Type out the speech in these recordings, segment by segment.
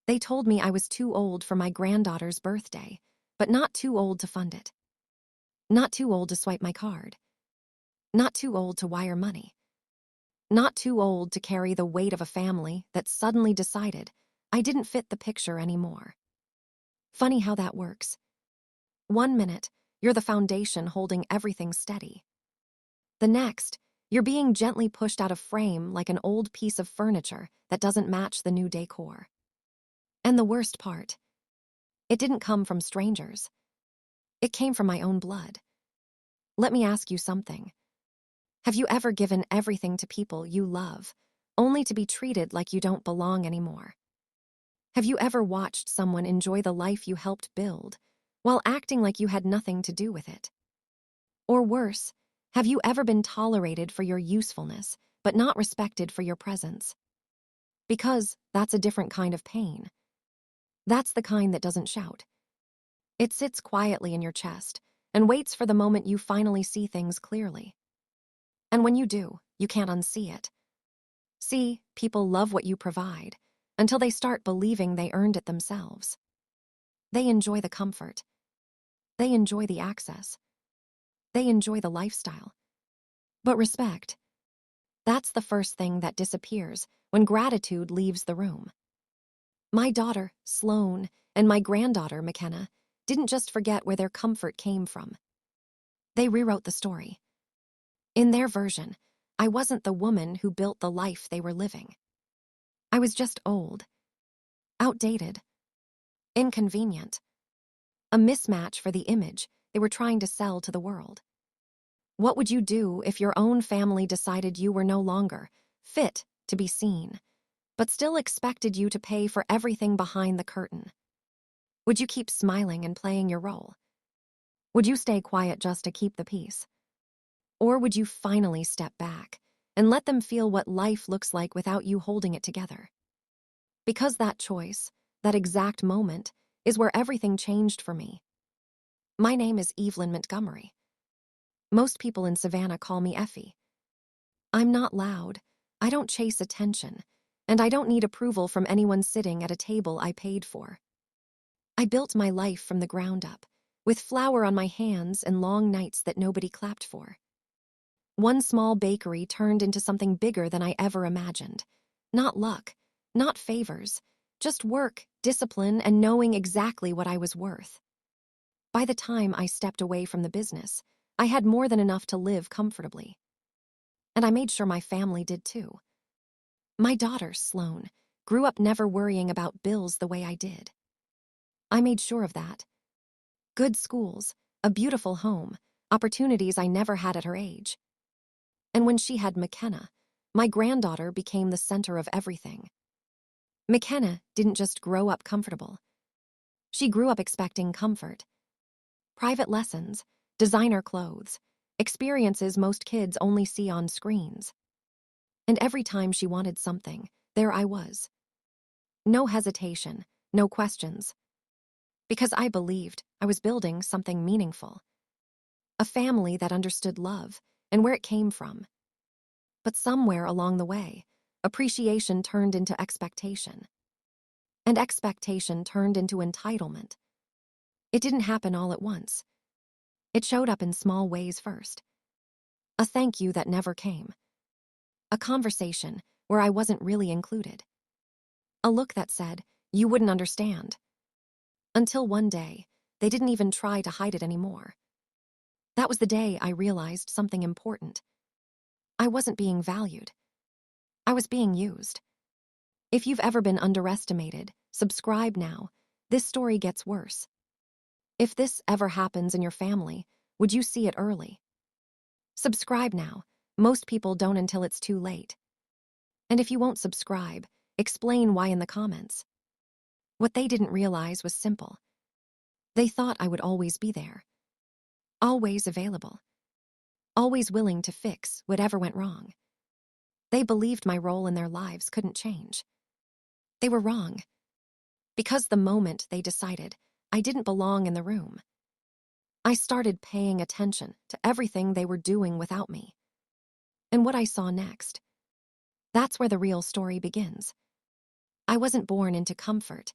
They told me I was too old for my granddaughter's birthday, but not too old to fund it. Not too old to swipe my card. Not too old to wire money. Not too old to carry the weight of a family that suddenly decided I didn't fit the picture anymore. Funny how that works. 1 minute, you're the foundation holding everything steady. The next, you're being gently pushed out of frame like an old piece of furniture that doesn't match the new decor. And the worst part, it didn't come from strangers. It came from my own blood. Let me ask you something. Have you ever given everything to people you love, only to be treated like you don't belong anymore? Have you ever watched someone enjoy the life you helped build, while acting like you had nothing to do with it? Or worse, have you ever been tolerated for your usefulness, but not respected for your presence? Because that's a different kind of pain. That's the kind that doesn't shout. It sits quietly in your chest and waits for the moment you finally see things clearly. And when you do, you can't unsee it. See, people love what you provide until they start believing they earned it themselves. They enjoy the comfort. They enjoy the access. They enjoy the lifestyle. But respect, that's the first thing that disappears when gratitude leaves the room. My daughter, Sloane, and my granddaughter, McKenna, didn't just forget where their comfort came from. They rewrote the story. In their version, I wasn't the woman who built the life they were living. I was just old, outdated, inconvenient, a mismatch for the image they were trying to sell to the world. What would you do if your own family decided you were no longer fit to be seen, but still expected you to pay for everything behind the curtain? Would you keep smiling and playing your role? Would you stay quiet just to keep the peace? Or would you finally step back and let them feel what life looks like without you holding it together? Because that choice, that exact moment, is where everything changed for me. My name is Evelyn Montgomery. Most people in Savannah call me Effie. I'm not loud, I don't chase attention, and I don't need approval from anyone sitting at a table I paid for. I built my life from the ground up, with flour on my hands and long nights that nobody clapped for. One small bakery turned into something bigger than I ever imagined. Not luck, not favors, just work, discipline, and knowing exactly what I was worth. By the time I stepped away from the business, I had more than enough to live comfortably. And I made sure my family did too. My daughter, Sloane, grew up never worrying about bills the way I did. I made sure of that. Good schools, a beautiful home, opportunities I never had at her age. And when she had McKenna, my granddaughter became the center of everything. McKenna didn't just grow up comfortable. She grew up expecting comfort. Private lessons, designer clothes, experiences most kids only see on screens. And every time she wanted something, there I was. No hesitation, no questions. Because I believed I was building something meaningful. A family that understood love and where it came from. But somewhere along the way, appreciation turned into expectation. And expectation turned into entitlement. It didn't happen all at once. It showed up in small ways first. A thank you that never came. A conversation where I wasn't really included. A look that said, "You wouldn't understand." Until one day, they didn't even try to hide it anymore. That was the day I realized something important. I wasn't being valued. I was being used. If you've ever been underestimated, subscribe now. This story gets worse. If this ever happens in your family, would you see it early? Subscribe now. Most people don't until it's too late. And if you won't subscribe, explain why in the comments. What they didn't realize was simple. They thought I would always be there. Always available. Always willing to fix whatever went wrong. They believed my role in their lives couldn't change. They were wrong. Because the moment they decided I didn't belong in the room, I started paying attention to everything they were doing without me. And what I saw next, that's where the real story begins. I wasn't born into comfort.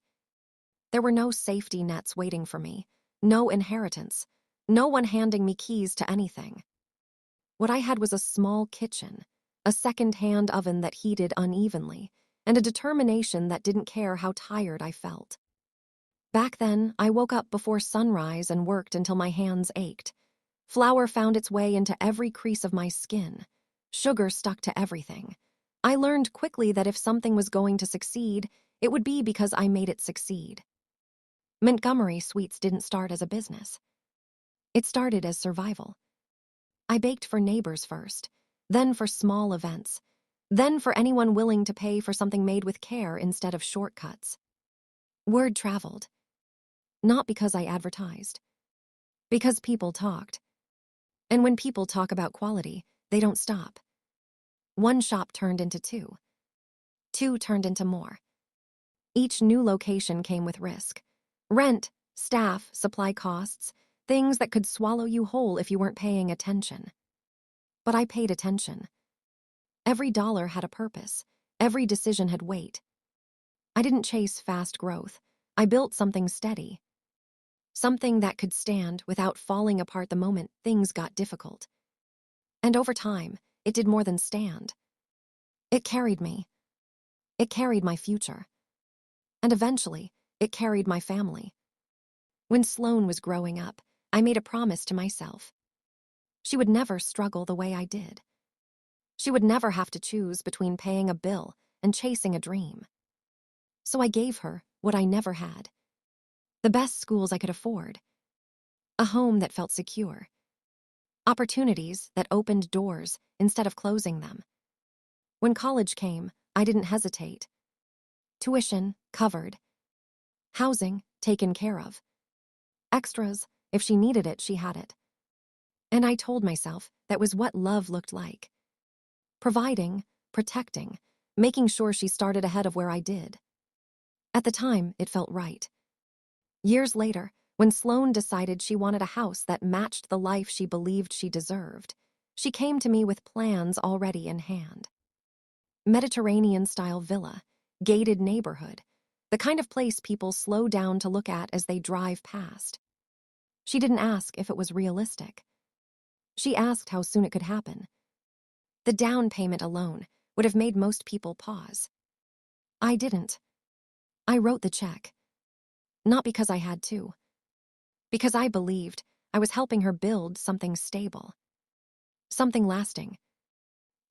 There were no safety nets waiting for me, no inheritance, no one handing me keys to anything. What I had was a small kitchen, a second-hand oven that heated unevenly, and a determination that didn't care how tired I felt. Back then, I woke up before sunrise and worked until my hands ached. Flour found its way into every crease of my skin. Sugar stuck to everything. I learned quickly that if something was going to succeed, it would be because I made it succeed. Montgomery Sweets didn't start as a business. It started as survival. I baked for neighbors first, then for small events, then for anyone willing to pay for something made with care instead of shortcuts. Word traveled. Not because I advertised. Because people talked. And when people talk about quality, they don't stop. One shop turned into two. Two turned into more. Each new location came with risk. Rent, staff, supply costs, things that could swallow you whole if you weren't paying attention. But I paid attention. Every dollar had a purpose. Every decision had weight. I didn't chase fast growth. I built something steady. Something that could stand without falling apart the moment things got difficult. And over time, it did more than stand. It carried me. It carried my future. And eventually, it carried my family. When Sloane was growing up, I made a promise to myself. She would never struggle the way I did. She would never have to choose between paying a bill and chasing a dream. So I gave her what I never had. The best schools I could afford. A home that felt secure. Opportunities that opened doors instead of closing them. When college came, I didn't hesitate. Tuition covered. Housing taken care of. Extras, if she needed it, she had it. And I told myself that was what love looked like. Providing, protecting, making sure she started ahead of where I did. At the time, it felt right. Years later, when Sloane decided she wanted a house that matched the life she believed she deserved, she came to me with plans already in hand. Mediterranean-style villa, gated neighborhood, the kind of place people slow down to look at as they drive past. She didn't ask if it was realistic. She asked how soon it could happen. The down payment alone would have made most people pause. I didn't. I wrote the check. Not because I had to. Because I believed I was helping her build something stable. Something lasting.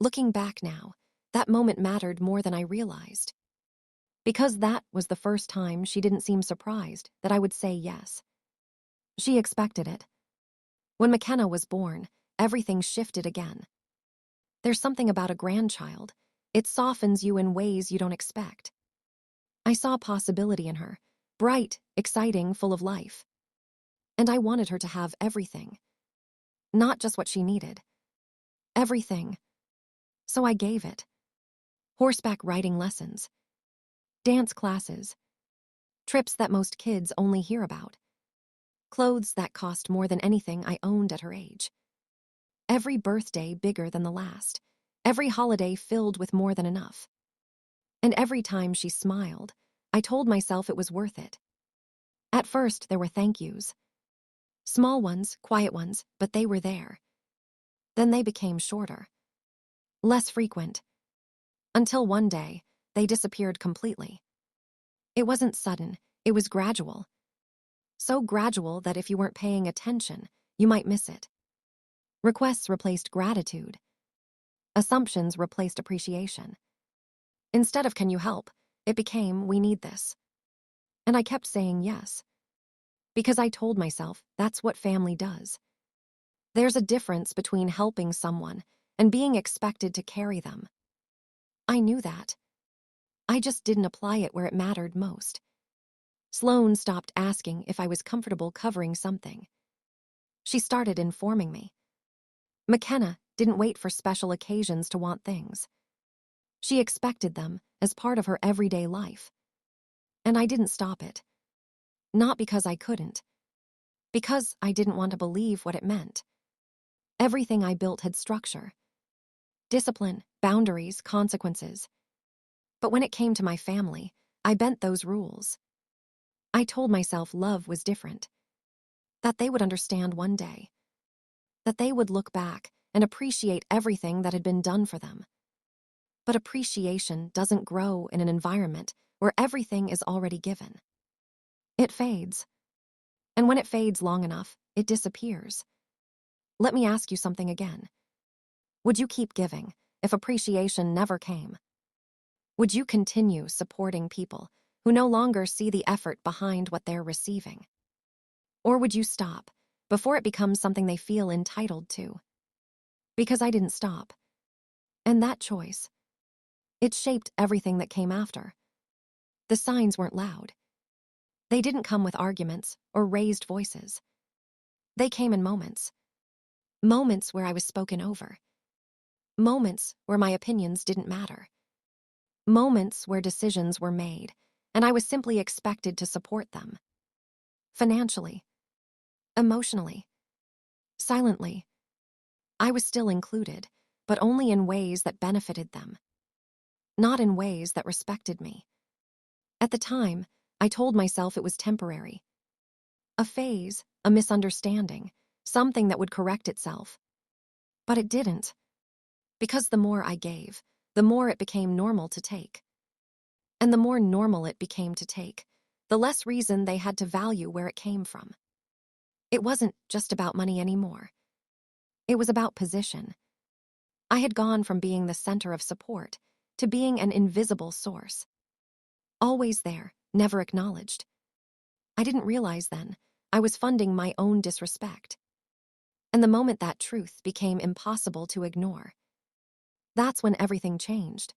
Looking back now, that moment mattered more than I realized. Because that was the first time she didn't seem surprised that I would say yes. She expected it. When McKenna was born, everything shifted again. There's something about a grandchild. It softens you in ways you don't expect. I saw possibility in her, bright, exciting, full of life. And I wanted her to have everything. Not just what she needed. Everything. So I gave it. Horseback riding lessons. Dance classes. Trips that most kids only hear about. Clothes that cost more than anything I owned at her age. Every birthday bigger than the last. Every holiday filled with more than enough. And every time she smiled, I told myself it was worth it. At first, there were thank yous. Small ones, quiet ones, but they were there. Then they became shorter. Less frequent. Until one day, they disappeared completely. It wasn't sudden, it was gradual. So gradual that if you weren't paying attention, you might miss it. Requests replaced gratitude. Assumptions replaced appreciation. Instead of "can you help," it became "we need this." And I kept saying yes. Because I told myself that's what family does. There's a difference between helping someone and being expected to carry them. I knew that. I just didn't apply it where it mattered most. Sloane stopped asking if I was comfortable covering something. She started informing me. McKenna didn't wait for special occasions to want things. She expected them as part of her everyday life. And I didn't stop it. Not because I couldn't. Because I didn't want to believe what it meant. Everything I built had structure. Discipline, boundaries, consequences. But when it came to my family, I bent those rules. I told myself love was different, that they would understand one day, that they would look back and appreciate everything that had been done for them. But appreciation doesn't grow in an environment where everything is already given. It fades. And when it fades long enough, it disappears. Let me ask you something again. Would you keep giving if appreciation never came? Would you continue supporting people who no longer see the effort behind what they're receiving? Or would you stop before it becomes something they feel entitled to? Because I didn't stop. And that choice, it shaped everything that came after. The signs weren't loud. They didn't come with arguments or raised voices. They came in moments. Moments where I was spoken over. Moments where my opinions didn't matter. Moments where decisions were made, and I was simply expected to support them. Financially, emotionally, silently. I was still included, but only in ways that benefited them, not in ways that respected me. At the time, I told myself it was temporary. A phase, a misunderstanding, something that would correct itself. But it didn't, because the more I gave, the more it became normal to take. And the more normal it became to take, the less reason they had to value where it came from. It wasn't just about money anymore. It was about position. I had gone from being the center of support to being an invisible source. Always there, never acknowledged. I didn't realize then I was funding my own disrespect. And the moment that truth became impossible to ignore, that's when everything changed.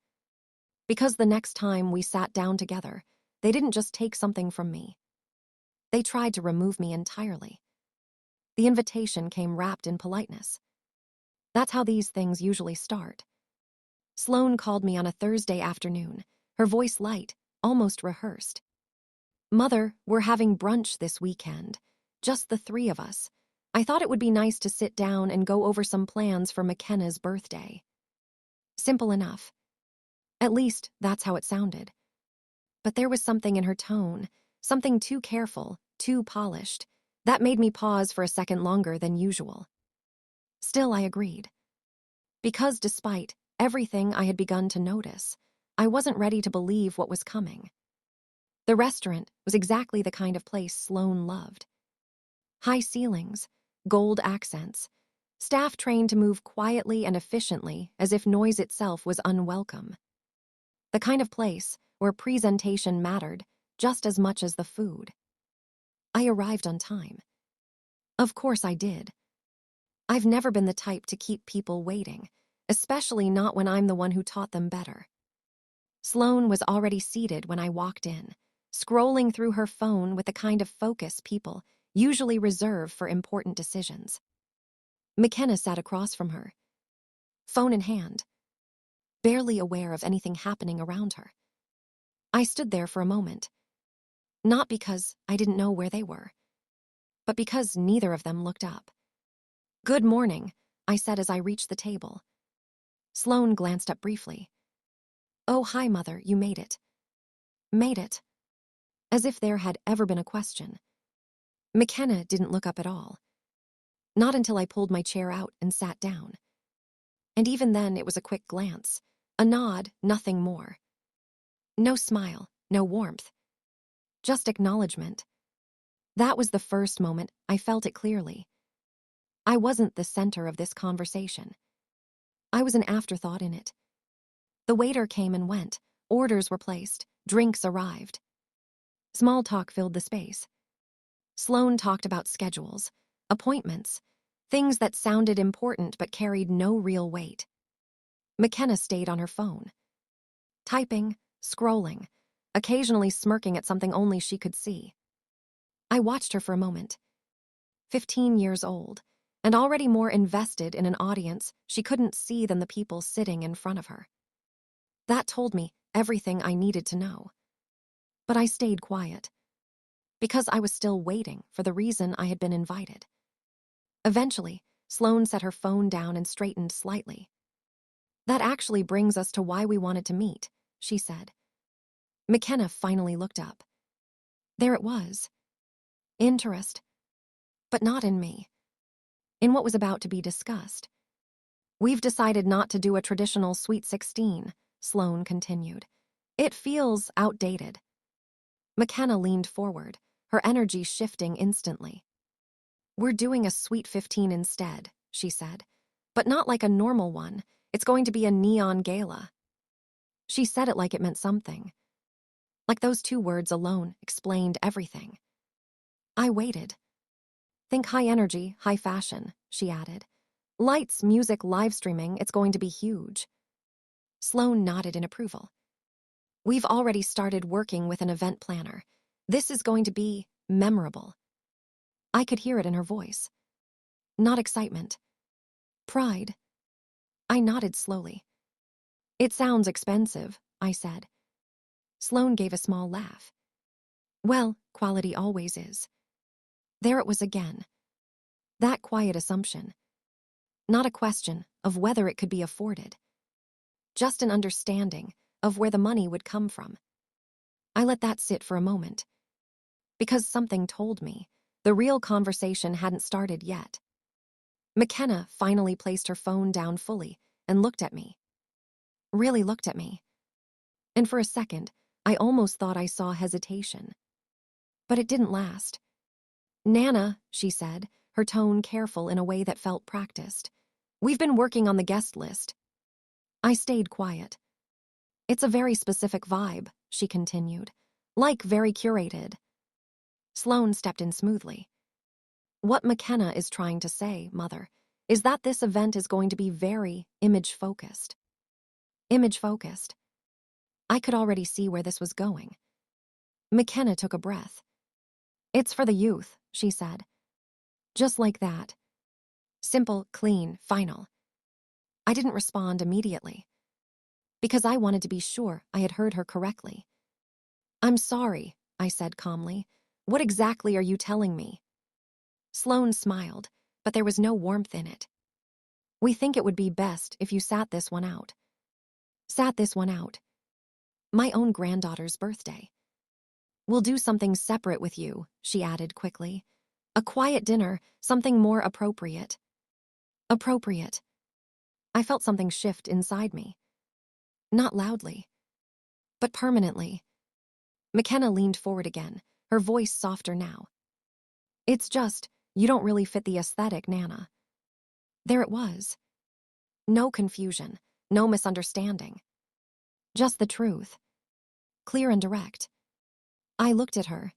Because the next time we sat down together, they didn't just take something from me. They tried to remove me entirely. The invitation came wrapped in politeness. That's how these things usually start. Sloane called me on a Thursday afternoon, her voice light, almost rehearsed. "Mother, we're having brunch this weekend. Just the three of us. I thought it would be nice to sit down and go over some plans for McKenna's birthday." Simple enough. At least, that's how it sounded. But there was something in her tone, something too careful, too polished, that made me pause for a second longer than usual. Still, I agreed. Because despite everything I had begun to notice, I wasn't ready to believe what was coming. The restaurant was exactly the kind of place Sloane loved. High ceilings, gold accents, staff trained to move quietly and efficiently as if noise itself was unwelcome. The kind of place where presentation mattered just as much as the food. I arrived on time. Of course I did. I've never been the type to keep people waiting, especially not when I'm the one who taught them better. Sloane was already seated when I walked in, scrolling through her phone with the kind of focus people usually reserve for important decisions. McKenna sat across from her, phone in hand, barely aware of anything happening around her. I stood there for a moment, not because I didn't know where they were, but because neither of them looked up. "Good morning," I said as I reached the table. Sloane glanced up briefly. "Oh, hi, Mother, you made it." Made it. As if there had ever been a question. McKenna didn't look up at all. Not until I pulled my chair out and sat down. And even then it was a quick glance, a nod, nothing more. No smile, no warmth. Just acknowledgement. That was the first moment I felt it clearly. I wasn't the center of this conversation. I was an afterthought in it. The waiter came and went, orders were placed, drinks arrived. Small talk filled the space. Sloane talked about schedules, appointments, things that sounded important but carried no real weight. McKenna stayed on her phone, typing, scrolling, occasionally smirking at something only she could see. I watched her for a moment. 15 years old, and already more invested in an audience she couldn't see than the people sitting in front of her. That told me everything I needed to know. But I stayed quiet, because I was still waiting for the reason I had been invited. Eventually, Sloane set her phone down and straightened slightly. "That actually brings us to why we wanted to meet," she said. McKenna finally looked up. There it was. Interest. But not in me. In what was about to be discussed. We've decided not to do a traditional Sweet 16, Sloane continued. It feels outdated. McKenna leaned forward, her energy shifting instantly. We're doing a Sweet 15 instead, she said. But not like a normal one. It's going to be a neon gala. She said it like it meant something. Like those two words alone explained everything. I waited. Think high energy, high fashion, she added. Lights, music, live streaming, it's going to be huge. Sloane nodded in approval. We've already started working with an event planner. This is going to be memorable. I could hear it in her voice. Not excitement. Pride. I nodded slowly. It sounds expensive, I said. Sloane gave a small laugh. Well, quality always is. There it was again. That quiet assumption. Not a question of whether it could be afforded. Just an understanding of where the money would come from. I let that sit for a moment. Because something told me the real conversation hadn't started yet. McKenna finally placed her phone down fully and looked at me. Really looked at me. And for a second, I almost thought I saw hesitation. But it didn't last. Nana, she said, her tone careful in a way that felt practiced. We've been working on the guest list. I stayed quiet. It's a very specific vibe, she continued. Like very curated. Sloane stepped in smoothly. What McKenna is trying to say, Mother, is that this event is going to be very image-focused. Image-focused. I could already see where this was going. McKenna took a breath. It's for the youth, she said. Just like that. Simple, clean, final. I didn't respond immediately. Because I wanted to be sure I had heard her correctly. I'm sorry, I said calmly. What exactly are you telling me? Sloane smiled, but there was no warmth in it. We think it would be best if you sat this one out. Sat this one out. My own granddaughter's birthday. We'll do something separate with you, she added quickly. A quiet dinner, something more appropriate. Appropriate. I felt something shift inside me. Not loudly, but permanently. McKenna leaned forward again, her voice softer now. It's just, you don't really fit the aesthetic, Nana. There it was. No confusion, no misunderstanding. Just the truth. Clear and direct. I looked at her.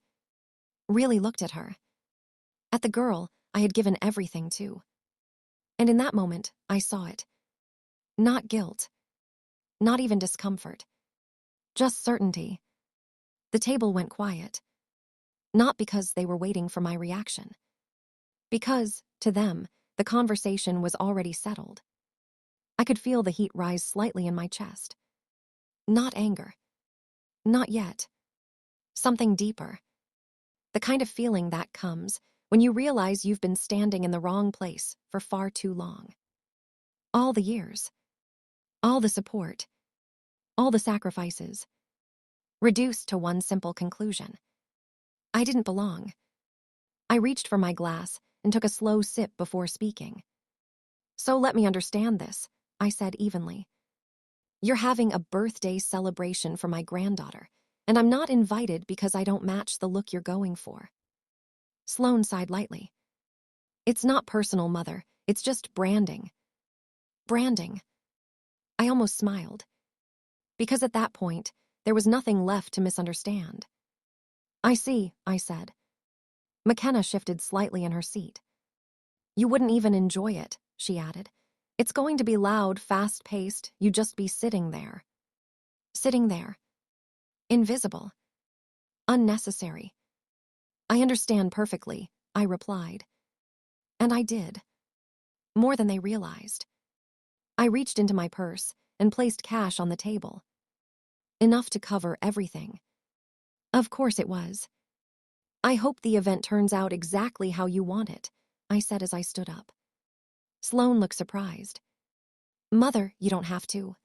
Really looked at her. At the girl I had given everything to. And in that moment, I saw it. Not guilt. Not even discomfort. Just certainty. The table went quiet. Not because they were waiting for my reaction. Because, to them, the conversation was already settled. I could feel the heat rise slightly in my chest. Not anger. Not yet. Something deeper. The kind of feeling that comes when you realize you've been standing in the wrong place for far too long. All the years. All the support. All the sacrifices. Reduced to one simple conclusion. I didn't belong. I reached for my glass and took a slow sip before speaking. So let me understand this, I said evenly. You're having a birthday celebration for my granddaughter, and I'm not invited because I don't match the look you're going for. Sloane sighed lightly. It's not personal, Mother. It's just branding. Branding. I almost smiled. Because at that point, there was nothing left to misunderstand. I see, I said. McKenna shifted slightly in her seat. You wouldn't even enjoy it, she added. It's going to be loud, fast-paced, you'd just be sitting there. Sitting there. Invisible. Unnecessary. I understand perfectly, I replied. And I did. More than they realized. I reached into my purse and placed cash on the table. Enough to cover everything. Of course it was. I hope the event turns out exactly how you want it, I said as I stood up. Sloane looked surprised. Mother, you don't have to.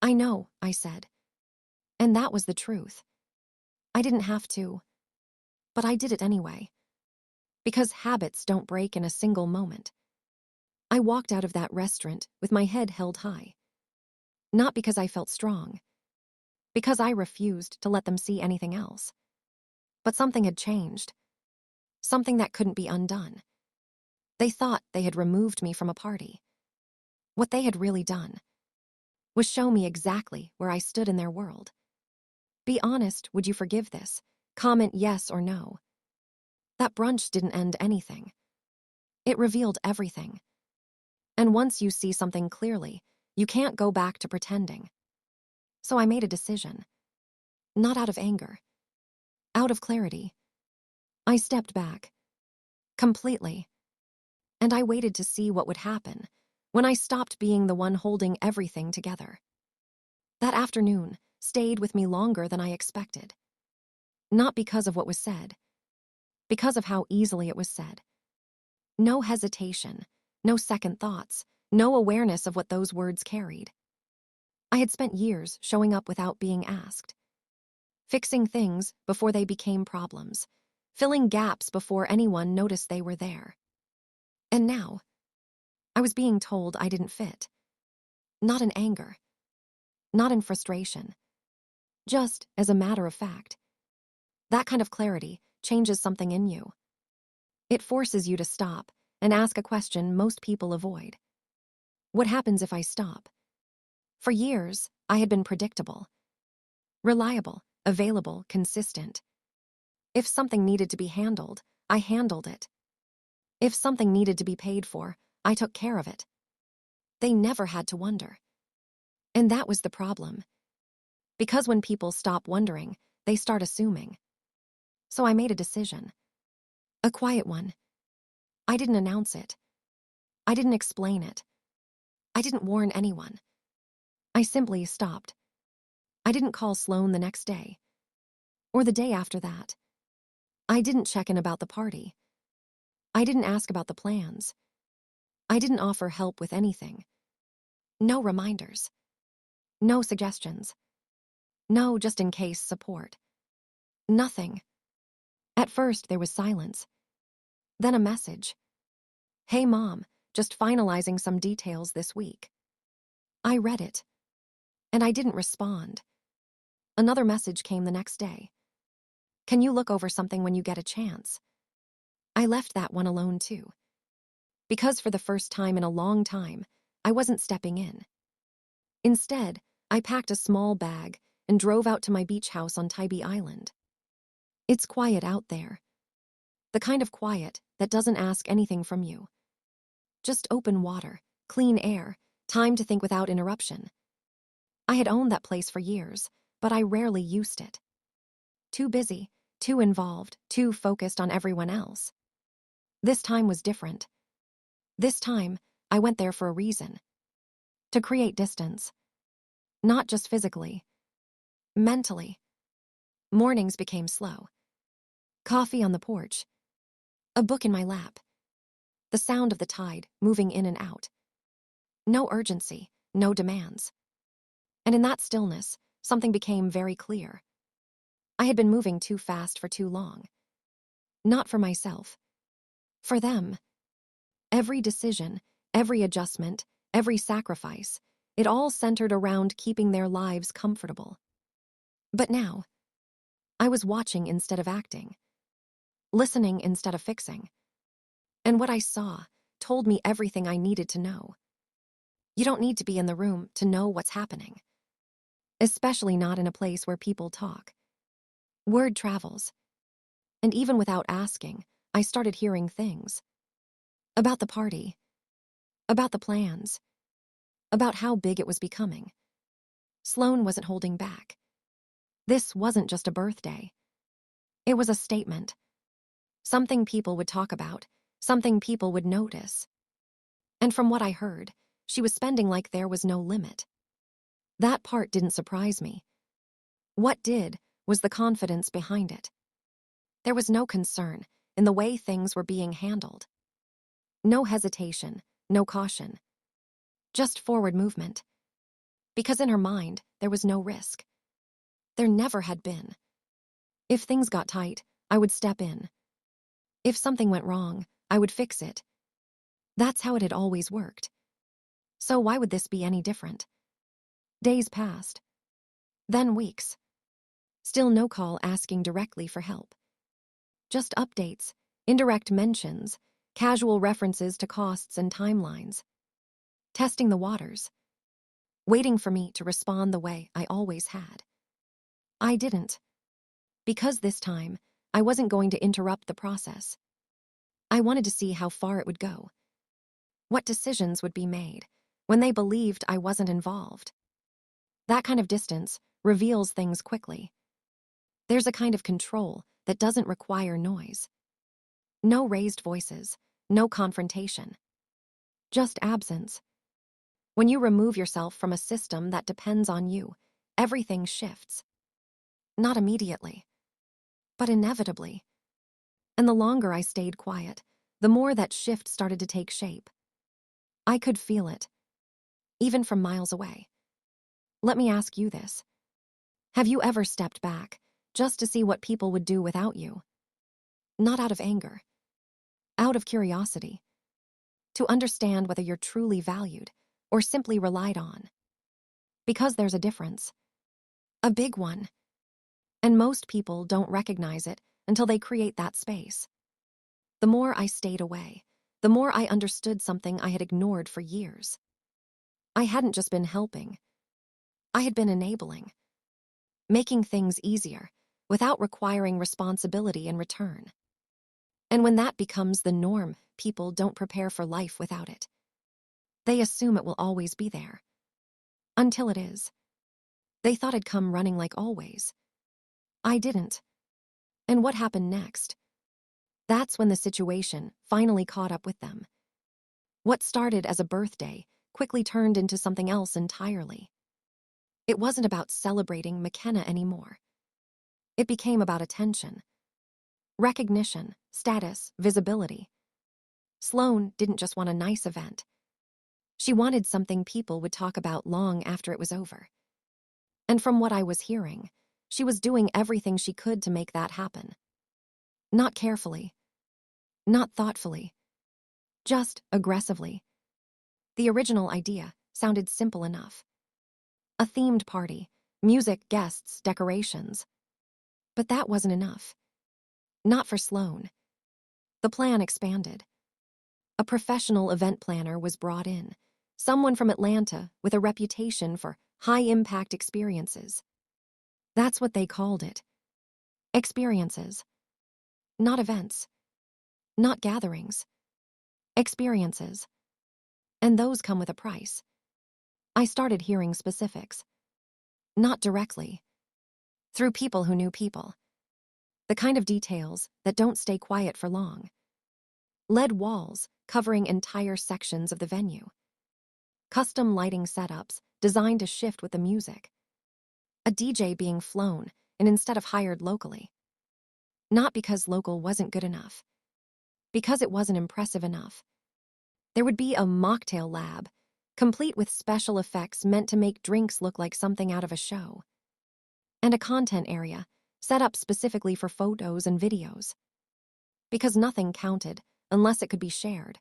I know, I said. And that was the truth. I didn't have to, but I did it anyway. Because habits don't break in a single moment. I walked out of that restaurant with my head held high. Not because I felt strong, because I refused to let them see anything else. But something had changed. Something that couldn't be undone. They thought they had removed me from a party. What they had really done was show me exactly where I stood in their world. Be honest, would you forgive this? Comment yes or no. That brunch didn't end anything. It revealed everything. And once you see something clearly, you can't go back to pretending. So I made a decision. Not out of anger. Out of clarity. I stepped back. Completely. And I waited to see what would happen when I stopped being the one holding everything together. That afternoon stayed with me longer than I expected. Not because of what was said, because of how easily it was said. No hesitation, no second thoughts, no awareness of what those words carried. I had spent years showing up without being asked, fixing things before they became problems, filling gaps before anyone noticed they were there. And now, I was being told I didn't fit. Not in anger, not in frustration, just as a matter of fact. That kind of clarity changes something in you. It forces you to stop and ask a question most people avoid. What happens if I stop? For years, I had been predictable, reliable, available, consistent. If something needed to be handled, I handled it. If something needed to be paid for, I took care of it. They never had to wonder. And that was the problem. Because when people stop wondering, they start assuming. So I made a decision. A quiet one. I didn't announce it. I didn't explain it. I didn't warn anyone. I simply stopped. I didn't call Sloan the next day. Or the day after that. I didn't check in about the party. I didn't ask about the plans. I didn't offer help with anything. No reminders. No suggestions. No just-in-case support. Nothing. At first, there was silence. Then a message. Hey, Mom, just finalizing some details this week. I read it. And I didn't respond. Another message came the next day. Can you look over something when you get a chance? I left that one alone too. Because for the first time in a long time, I wasn't stepping in. Instead, I packed a small bag and drove out to my beach house on Tybee Island. It's quiet out there. The kind of quiet that doesn't ask anything from you. Just open water, clean air, time to think without interruption. I had owned that place for years, but I rarely used it. Too busy, too involved, too focused on everyone else. This time was different. This time, I went there for a reason. To create distance. Not just physically. Mentally. Mornings became slow. Coffee on the porch. A book in my lap. The sound of the tide moving in and out. No urgency, no demands. And in that stillness, something became very clear. I had been moving too fast for too long. Not for myself. For them. Every decision, every adjustment, every sacrifice, it all centered around keeping their lives comfortable. But now, I was watching instead of acting. Listening instead of fixing. And what I saw told me everything I needed to know. You don't need to be in the room to know what's happening. Especially not in a place where people talk. Word travels. And even without asking, I started hearing things. About the party. About the plans. About how big it was becoming. Sloan wasn't holding back. This wasn't just a birthday. It was a statement. Something people would talk about. Something people would notice. And from what I heard, she was spending like there was no limit. That part didn't surprise me. What did was the confidence behind it. There was no concern in the way things were being handled. No hesitation, no caution. Just forward movement. Because in her mind, there was no risk. There never had been. If things got tight, I would step in. If something went wrong, I would fix it. That's how it had always worked. So why would this be any different? Days passed. Then weeks. Still no call asking directly for help. Just updates, indirect mentions, casual references to costs and timelines. Testing the waters. Waiting for me to respond the way I always had. I didn't. Because this time, I wasn't going to interrupt the process. I wanted to see how far it would go. What decisions would be made when they believed I wasn't involved. That kind of distance reveals things quickly. There's a kind of control that doesn't require noise. No raised voices, no confrontation. Just absence. When you remove yourself from a system that depends on you, everything shifts. Not immediately, but inevitably. And the longer I stayed quiet, the more that shift started to take shape. I could feel it, even from miles away. Let me ask you this. Have you ever stepped back just to see what people would do without you? Not out of anger, out of curiosity. To understand whether you're truly valued or simply relied on. Because there's a difference. A big one. And most people don't recognize it until they create that space. The more I stayed away, the more I understood something I had ignored for years. I hadn't just been helping. I had been enabling. Making things easier, without requiring responsibility in return. And when that becomes the norm, people don't prepare for life without it. They assume it will always be there. Until it is. They thought I'd come running like always. I didn't. And what happened next? That's when the situation finally caught up with them. What started as a birthday quickly turned into something else entirely. It wasn't about celebrating McKenna anymore. It became about attention. Recognition, status, visibility. Sloane didn't just want a nice event. She wanted something people would talk about long after it was over. And from what I was hearing, she was doing everything she could to make that happen. Not carefully. Not thoughtfully. Just aggressively. The original idea sounded simple enough. A themed party, music, guests, decorations. But that wasn't enough. Not for Sloane. The plan expanded. A professional event planner was brought in, someone from Atlanta with a reputation for high-impact experiences. That's what they called it. Experiences. Not events. Not gatherings. Experiences. And those come with a price. I started hearing specifics. Not directly. Through people who knew people. The kind of details that don't stay quiet for long. Lead walls covering entire sections of the venue. Custom lighting setups designed to shift with the music. A DJ being flown and instead of hired locally. Not because local wasn't good enough. Because it wasn't impressive enough. There would be a mocktail lab, complete with special effects meant to make drinks look like something out of a show. And a content area set up specifically for photos and videos. Because nothing counted unless it could be shared.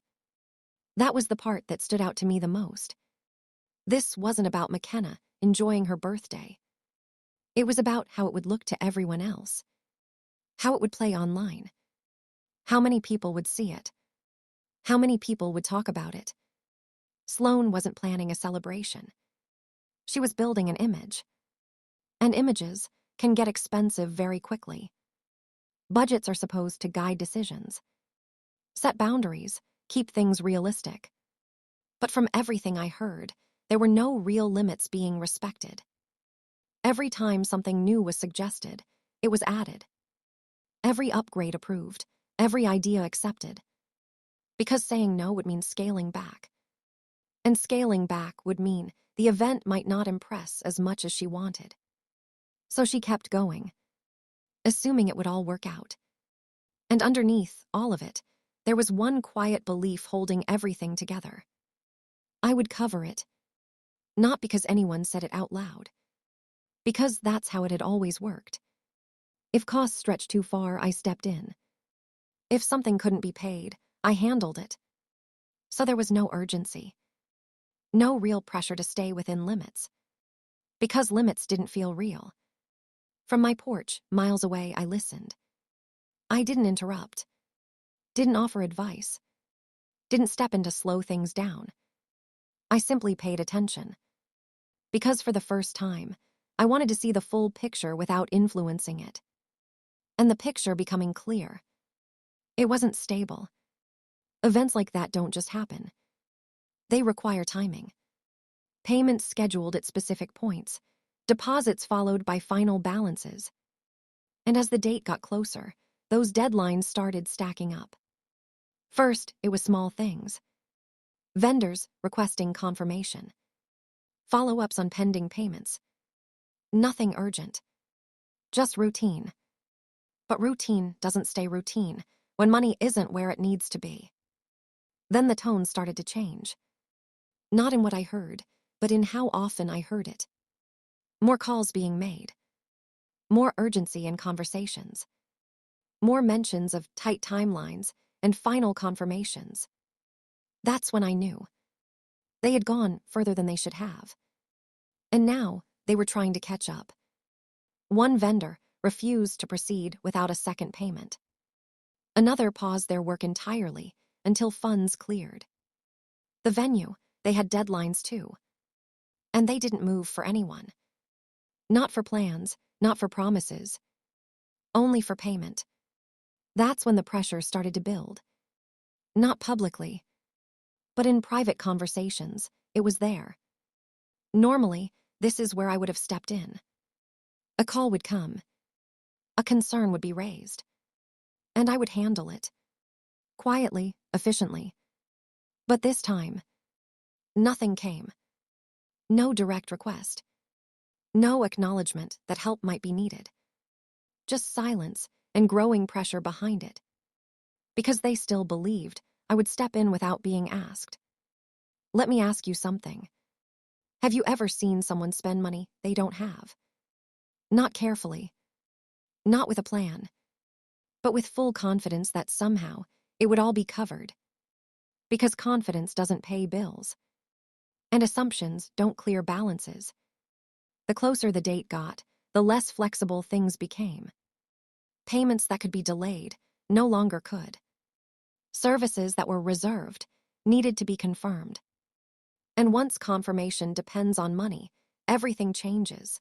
That was the part that stood out to me the most. This wasn't about McKenna enjoying her birthday. It was about how it would look to everyone else. How it would play online. How many people would see it. How many people would talk about it. Sloane wasn't planning a celebration. She was building an image. And images can get expensive very quickly. Budgets are supposed to guide decisions. Set boundaries, keep things realistic. But from everything I heard, there were no real limits being respected. Every time something new was suggested, it was added. Every upgrade approved, every idea accepted. Because saying no would mean scaling back. And scaling back would mean the event might not impress as much as she wanted. So she kept going, assuming it would all work out. And underneath all of it, there was one quiet belief holding everything together. I would cover it. Not because anyone said it out loud. because that's how it had always worked. If costs stretched too far, I stepped in. If something couldn't be paid, I handled it. So there was no urgency. No real pressure to stay within limits. Because limits didn't feel real. From my porch, miles away, I listened. I didn't interrupt. Didn't offer advice. Didn't step in to slow things down. I simply paid attention. Because for the first time, I wanted to see the full picture without influencing it. And the picture becoming clear. It wasn't stable. Events like that don't just happen. They require timing. Payments scheduled at specific points. Deposits followed by final balances. And as the date got closer, those deadlines started stacking up. First, it was small things. Vendors requesting confirmation. Follow-ups on pending payments. Nothing urgent. Just routine. But routine doesn't stay routine when money isn't where it needs to be. Then the tone started to change. Not in what I heard, but in how often I heard it. More calls being made. More urgency in conversations. More mentions of tight timelines and final confirmations. That's when I knew. They had gone further than they should have. And now they were trying to catch up. One vendor refused to proceed without a second payment. Another paused their work entirely until funds cleared. The venue, they had deadlines too. And they didn't move for anyone. Not for plans, not for promises. Only for payment. That's when the pressure started to build. Not publicly, but in private conversations, it was there. Normally, this is where I would have stepped in. A call would come. A concern would be raised. And I would handle it. Quietly, efficiently. But this time, nothing came. No direct request. No acknowledgement that help might be needed. Just silence and growing pressure behind it. Because they still believed I would step in without being asked. Let me ask you something. Have you ever seen someone spend money they don't have? Not carefully. Not with a plan. But with full confidence that somehow it would all be covered. Because confidence doesn't pay bills. And assumptions don't clear balances. The closer the date got, the less flexible things became. Payments that could be delayed no longer could. Services that were reserved needed to be confirmed. And once confirmation depends on money, everything changes.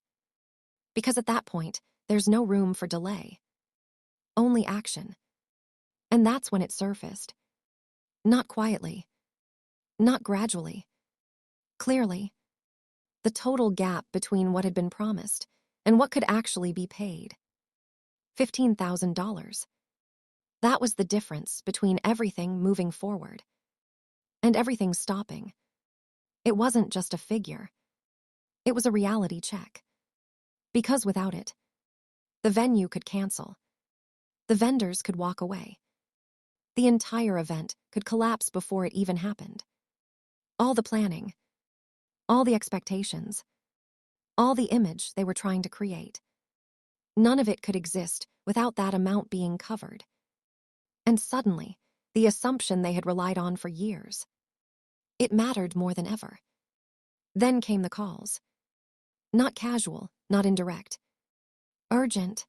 Because at that point, there's no room for delay. Only action. And that's when it surfaced. Not quietly. Not gradually. Clearly. The total gap between what had been promised and what could actually be paid. $15,000. That was the difference between everything moving forward and everything stopping. It wasn't just a figure. It was a reality check. Because without it, the venue could cancel. The vendors could walk away. The entire event could collapse before it even happened. All the planning, all the expectations, all the image they were trying to create. None of it could exist without that amount being covered. And suddenly, the assumption they had relied on for years. It mattered more than ever. Then came the calls. Not casual, not indirect. Urgent.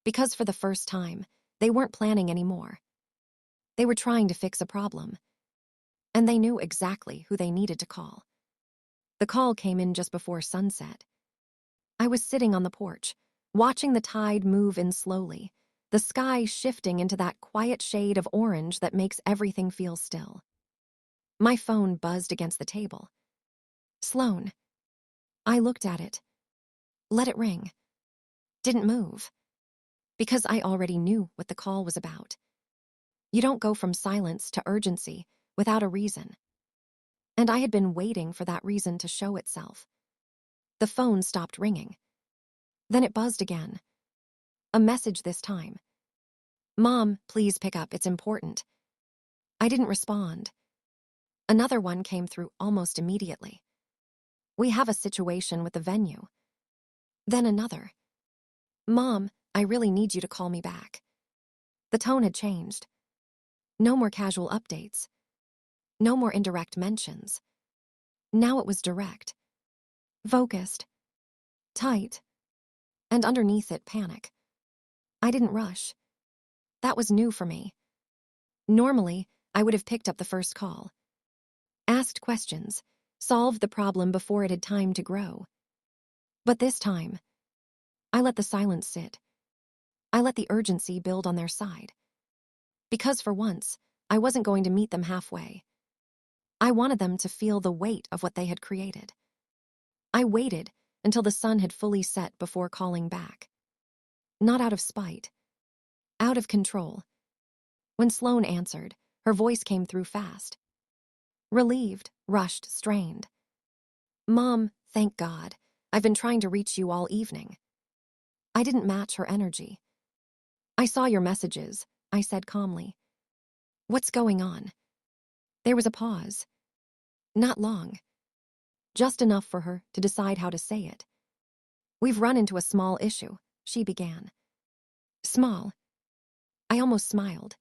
Because for the first time, they weren't planning anymore. They were trying to fix a problem. And they knew exactly who they needed to call. The call came in just before sunset. I was sitting on the porch, watching the tide move in slowly, the sky shifting into that quiet shade of orange that makes everything feel still. My phone buzzed against the table. Sloan. I looked at it. Let it ring. Didn't move. Because I already knew what the call was about. You don't go from silence to urgency without a reason. And I had been waiting for that reason to show itself. The phone stopped ringing. Then it buzzed again. A message this time. Mom, please pick up, it's important. I didn't respond. Another one came through almost immediately. We have a situation with the venue. Then another. Mom, I really need you to call me back. The tone had changed. No more casual updates. No more indirect mentions. Now it was direct. Focused. Tight. And underneath it, panic. I didn't rush. That was new for me. Normally, I would have picked up the first call. Asked questions. Solved the problem before it had time to grow. But this time, I let the silence sit. I let the urgency build on their side. Because for once, I wasn't going to meet them halfway. I wanted them to feel the weight of what they had created. I waited until the sun had fully set before calling back. Not out of spite. Out of control. When Sloane answered, her voice came through fast. Relieved, rushed, strained. Mom, thank God. I've been trying to reach you all evening. I didn't match her energy. I saw your messages, I said calmly. What's going on? There was a pause. Not long. Just enough for her to decide how to say it. We've run into a small issue, she began. Small. I almost smiled.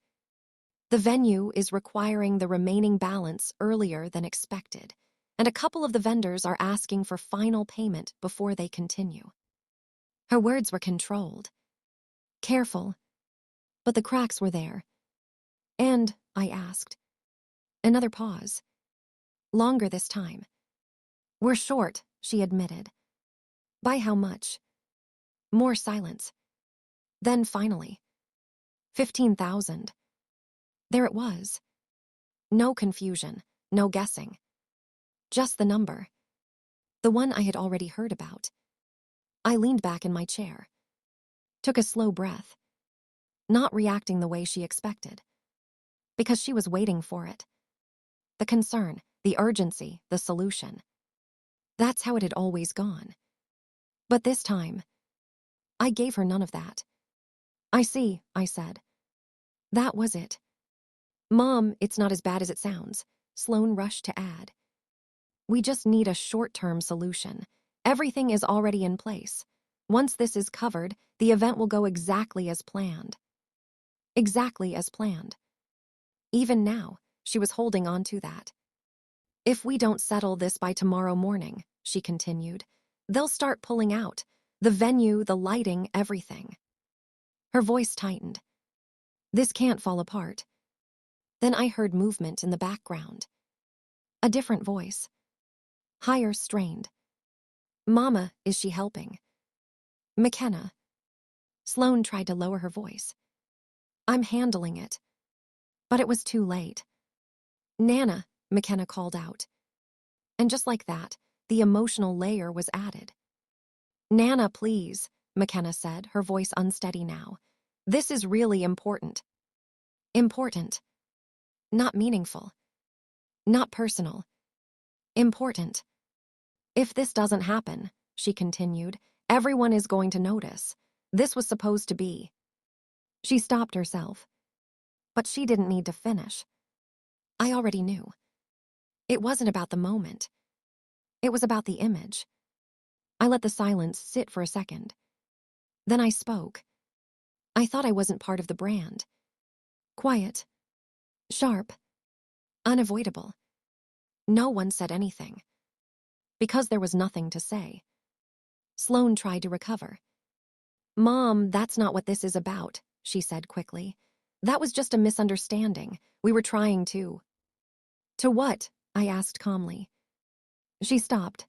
The venue is requiring the remaining balance earlier than expected, and a couple of the vendors are asking for final payment before they continue. Her words were controlled. Careful. But the cracks were there. And, I asked. Another pause. Longer this time. We're short, she admitted. By how much? More silence. Then finally. 15,000. There it was. No confusion, no guessing. Just the number. The one I had already heard about. I leaned back in my chair. Took a slow breath. Not reacting the way she expected. Because she was waiting for it. The concern, the urgency, the solution. That's how it had always gone. But this time, I gave her none of that. I see, I said. That was it. Mom, it's not as bad as it sounds, Sloane rushed to add. We just need a short-term solution. Everything is already in place. Once this is covered, the event will go exactly as planned. Exactly as planned. Even now, she was holding on to that. If we don't settle this by tomorrow morning, she continued, they'll start pulling out. The venue, the lighting, everything. Her voice tightened. This can't fall apart. Then I heard movement in the background. A different voice. Higher, strained. Mama, is she helping? McKenna. Sloane tried to lower her voice. I'm handling it. But it was too late. Nana, McKenna called out. And just like that, the emotional layer was added. Nana, please, McKenna said, her voice unsteady now. This is really important. Important. Not meaningful. Not personal. Important. If this doesn't happen, she continued, everyone is going to notice. This was supposed to be. She stopped herself. But she didn't need to finish. I already knew. It wasn't about the moment. It was about the image. I let the silence sit for a second. Then I spoke. I thought I wasn't part of the brand. Quiet. Sharp. Unavoidable. No one said anything. Because there was nothing to say. Sloane tried to recover. Mom, that's not what this is about, she said quickly. That was just a misunderstanding. We were trying to. To what? I asked calmly. She stopped.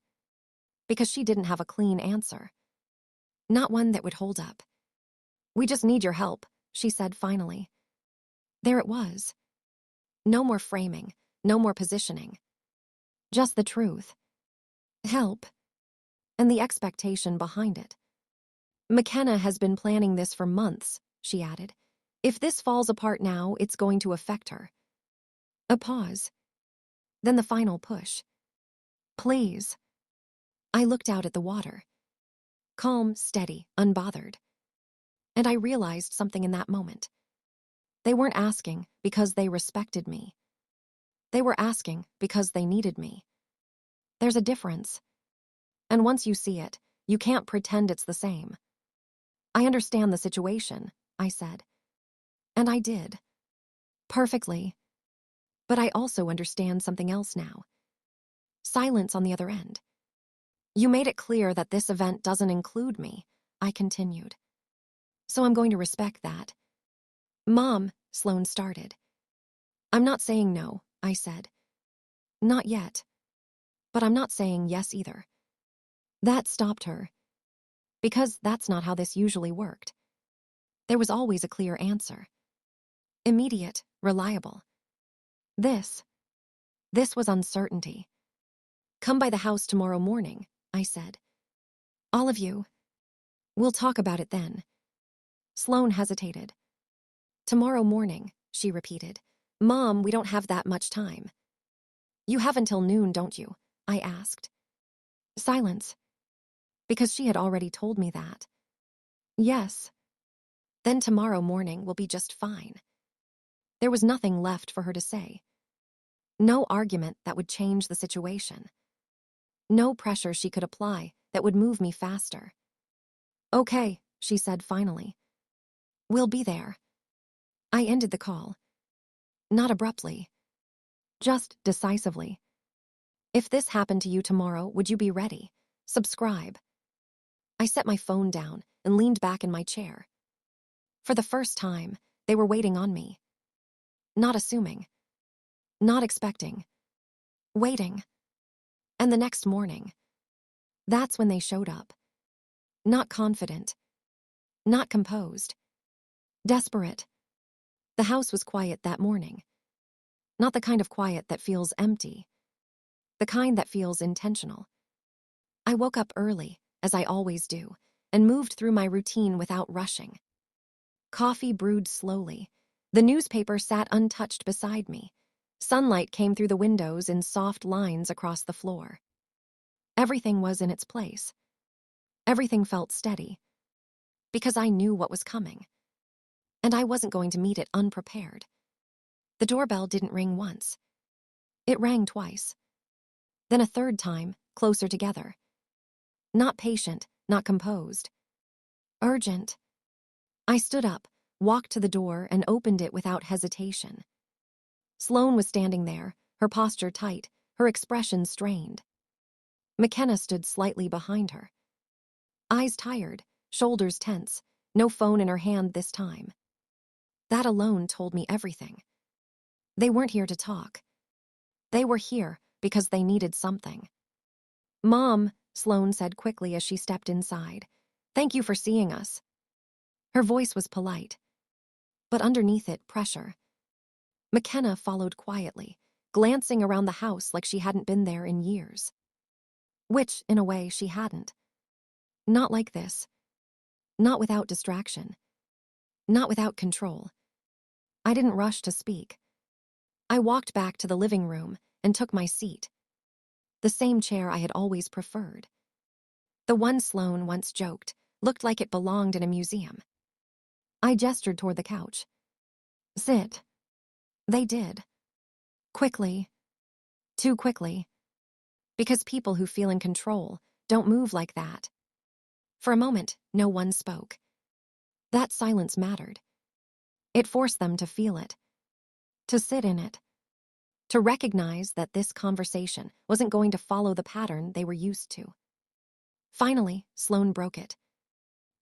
Because she didn't have a clean answer. Not one that would hold up. We just need your help, she said finally. There it was. No more framing, no more positioning. Just the truth. Help. And the expectation behind it. McKenna has been planning this for months, she added. If this falls apart now, it's going to affect her. A pause. Then the final push. Please. I looked out at the water. Calm, steady, unbothered. And I realized something in that moment. They weren't asking because they respected me. They were asking because they needed me. There's a difference. And once you see it, You can't pretend it's the same. I understand the situation, I said. And I did. Perfectly. But I also understand something else now. Silence on the other end. You made it clear that this event doesn't include me, I continued. So I'm going to respect that. Mom, Sloane started. I'm not saying no, I said. Not yet. But I'm not saying yes either. That stopped her. Because that's not how this usually worked. There was always a clear answer. Immediate, reliable. This was uncertainty. Come by the house tomorrow morning, I said. All of you. We'll talk about it then. Sloane hesitated. Tomorrow morning, she repeated. Mom, we don't have that much time. You have until noon, don't you? I asked. Silence. Because she had already told me that. Yes. Then tomorrow morning will be just fine. There was nothing left for her to say. No argument that would change the situation. No pressure she could apply that would move me faster. Okay, she said finally. We'll be there. I ended the call. Not abruptly. Just decisively. If this happened to you tomorrow, would you be ready? Subscribe. I set my phone down and leaned back in my chair. For the first time, they were waiting on me. Not assuming. Not expecting. Waiting. And the next morning, that's when they showed up. Not confident. Not composed. Desperate. The house was quiet that morning. Not the kind of quiet that feels empty. The kind that feels intentional. I woke up early, as I always do, and moved through my routine without rushing. Coffee brewed slowly. The newspaper sat untouched beside me. Sunlight came through the windows in soft lines across the floor. Everything was in its place. Everything felt steady. Because I knew what was coming. And I wasn't going to meet it unprepared. The doorbell didn't ring once. It rang twice. Then a third time, closer together. Not patient, not composed. Urgent. I stood up, walked to the door, and opened it without hesitation. Sloane was standing there, her posture tight, her expression strained. McKenna stood slightly behind her. Eyes tired, shoulders tense, no phone in her hand this time. That alone told me everything. They weren't here to talk. They were here because they needed something. Mom, Sloane said quickly as she stepped inside. Thank you for seeing us. Her voice was polite, but underneath it, pressure. McKenna followed quietly, glancing around the house like she hadn't been there in years. Which, in a way, she hadn't. Not like this. Not without distraction. Not without control. I didn't rush to speak. I walked back to the living room and took my seat. The same chair I had always preferred. The one Sloane once joked looked like it belonged in a museum. I gestured toward the couch. Sit. They did. Quickly. Too quickly. Because people who feel in control don't move like that. For a moment, no one spoke. That silence mattered. It forced them to feel it. To sit in it. To recognize that this conversation wasn't going to follow the pattern they were used to. Finally, Sloane broke it.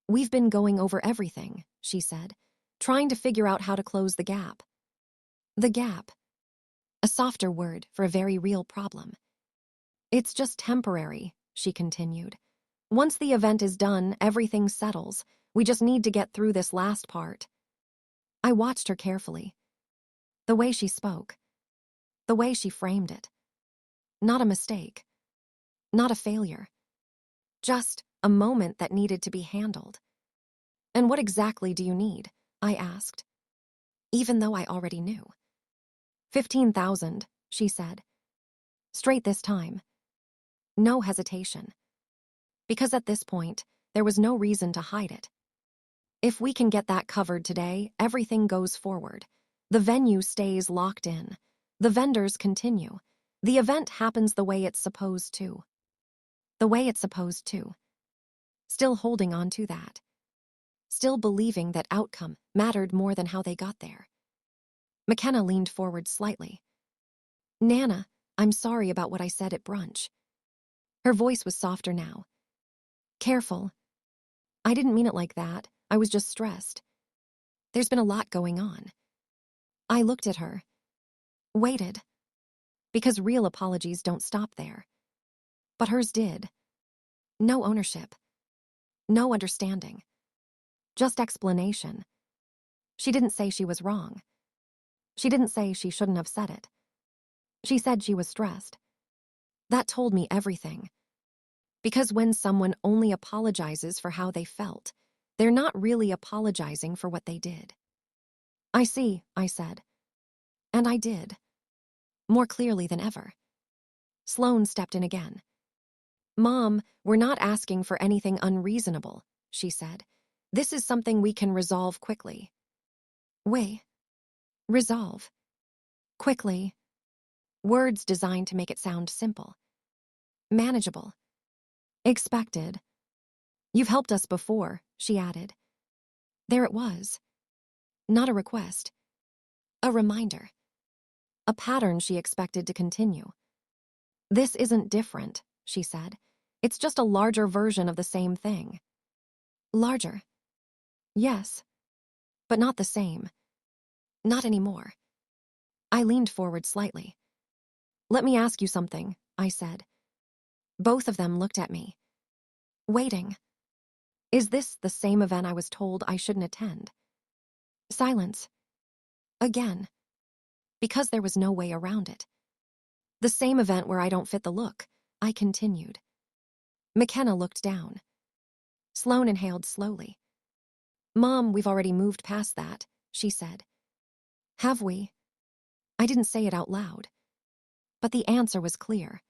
We've been going over everything, she said, trying to figure out how to close the gap. The gap. A softer word for a very real problem. It's just temporary, she continued. Once the event is done, everything settles. We just need to get through this last part. I watched her carefully. The way she spoke. The way she framed it. Not a mistake. Not a failure. Just a moment that needed to be handled. And what exactly do you need? I asked. Even though I already knew. 15,000, she said. Straight this time. No hesitation. Because at this point, there was no reason to hide it. If we can get that covered today, everything goes forward. The venue stays locked in. The vendors continue. The event happens the way it's supposed to. The way it's supposed to. Still holding on to that. Still believing that outcome mattered more than how they got there. McKenna leaned forward slightly. Nana, I'm sorry about what I said at brunch. Her voice was softer now. Careful. I didn't mean it like that. I was just stressed. There's been a lot going on. I looked at her. Waited. Because real apologies don't stop there. But hers did. No ownership. No understanding. Just explanation. She didn't say she was wrong. She didn't say she shouldn't have said it. She said she was stressed. That told me everything. Because when someone only apologizes for how they felt, they're not really apologizing for what they did. I see, I said. And I did. More clearly than ever. Sloane stepped in again. Mom, we're not asking for anything unreasonable, she said. This is something we can resolve quickly. Resolve. Quickly. Words designed to make it sound simple. Manageable. Expected. You've helped us before, she added. There it was. Not a request. A reminder. A pattern she expected to continue. This isn't different, she said. It's just a larger version of the same thing. Larger. Yes. But not the same. Not anymore. I leaned forward slightly. Let me ask you something, I said. Both of them looked at me. Waiting. Is this the same event I was told I shouldn't attend? Silence. Again. Because there was no way around it. The same event where I don't fit the look, I continued. McKenna looked down. Sloane inhaled slowly. Mom, we've already moved past that, she said. Have we? I didn't say it out loud. But the answer was clear.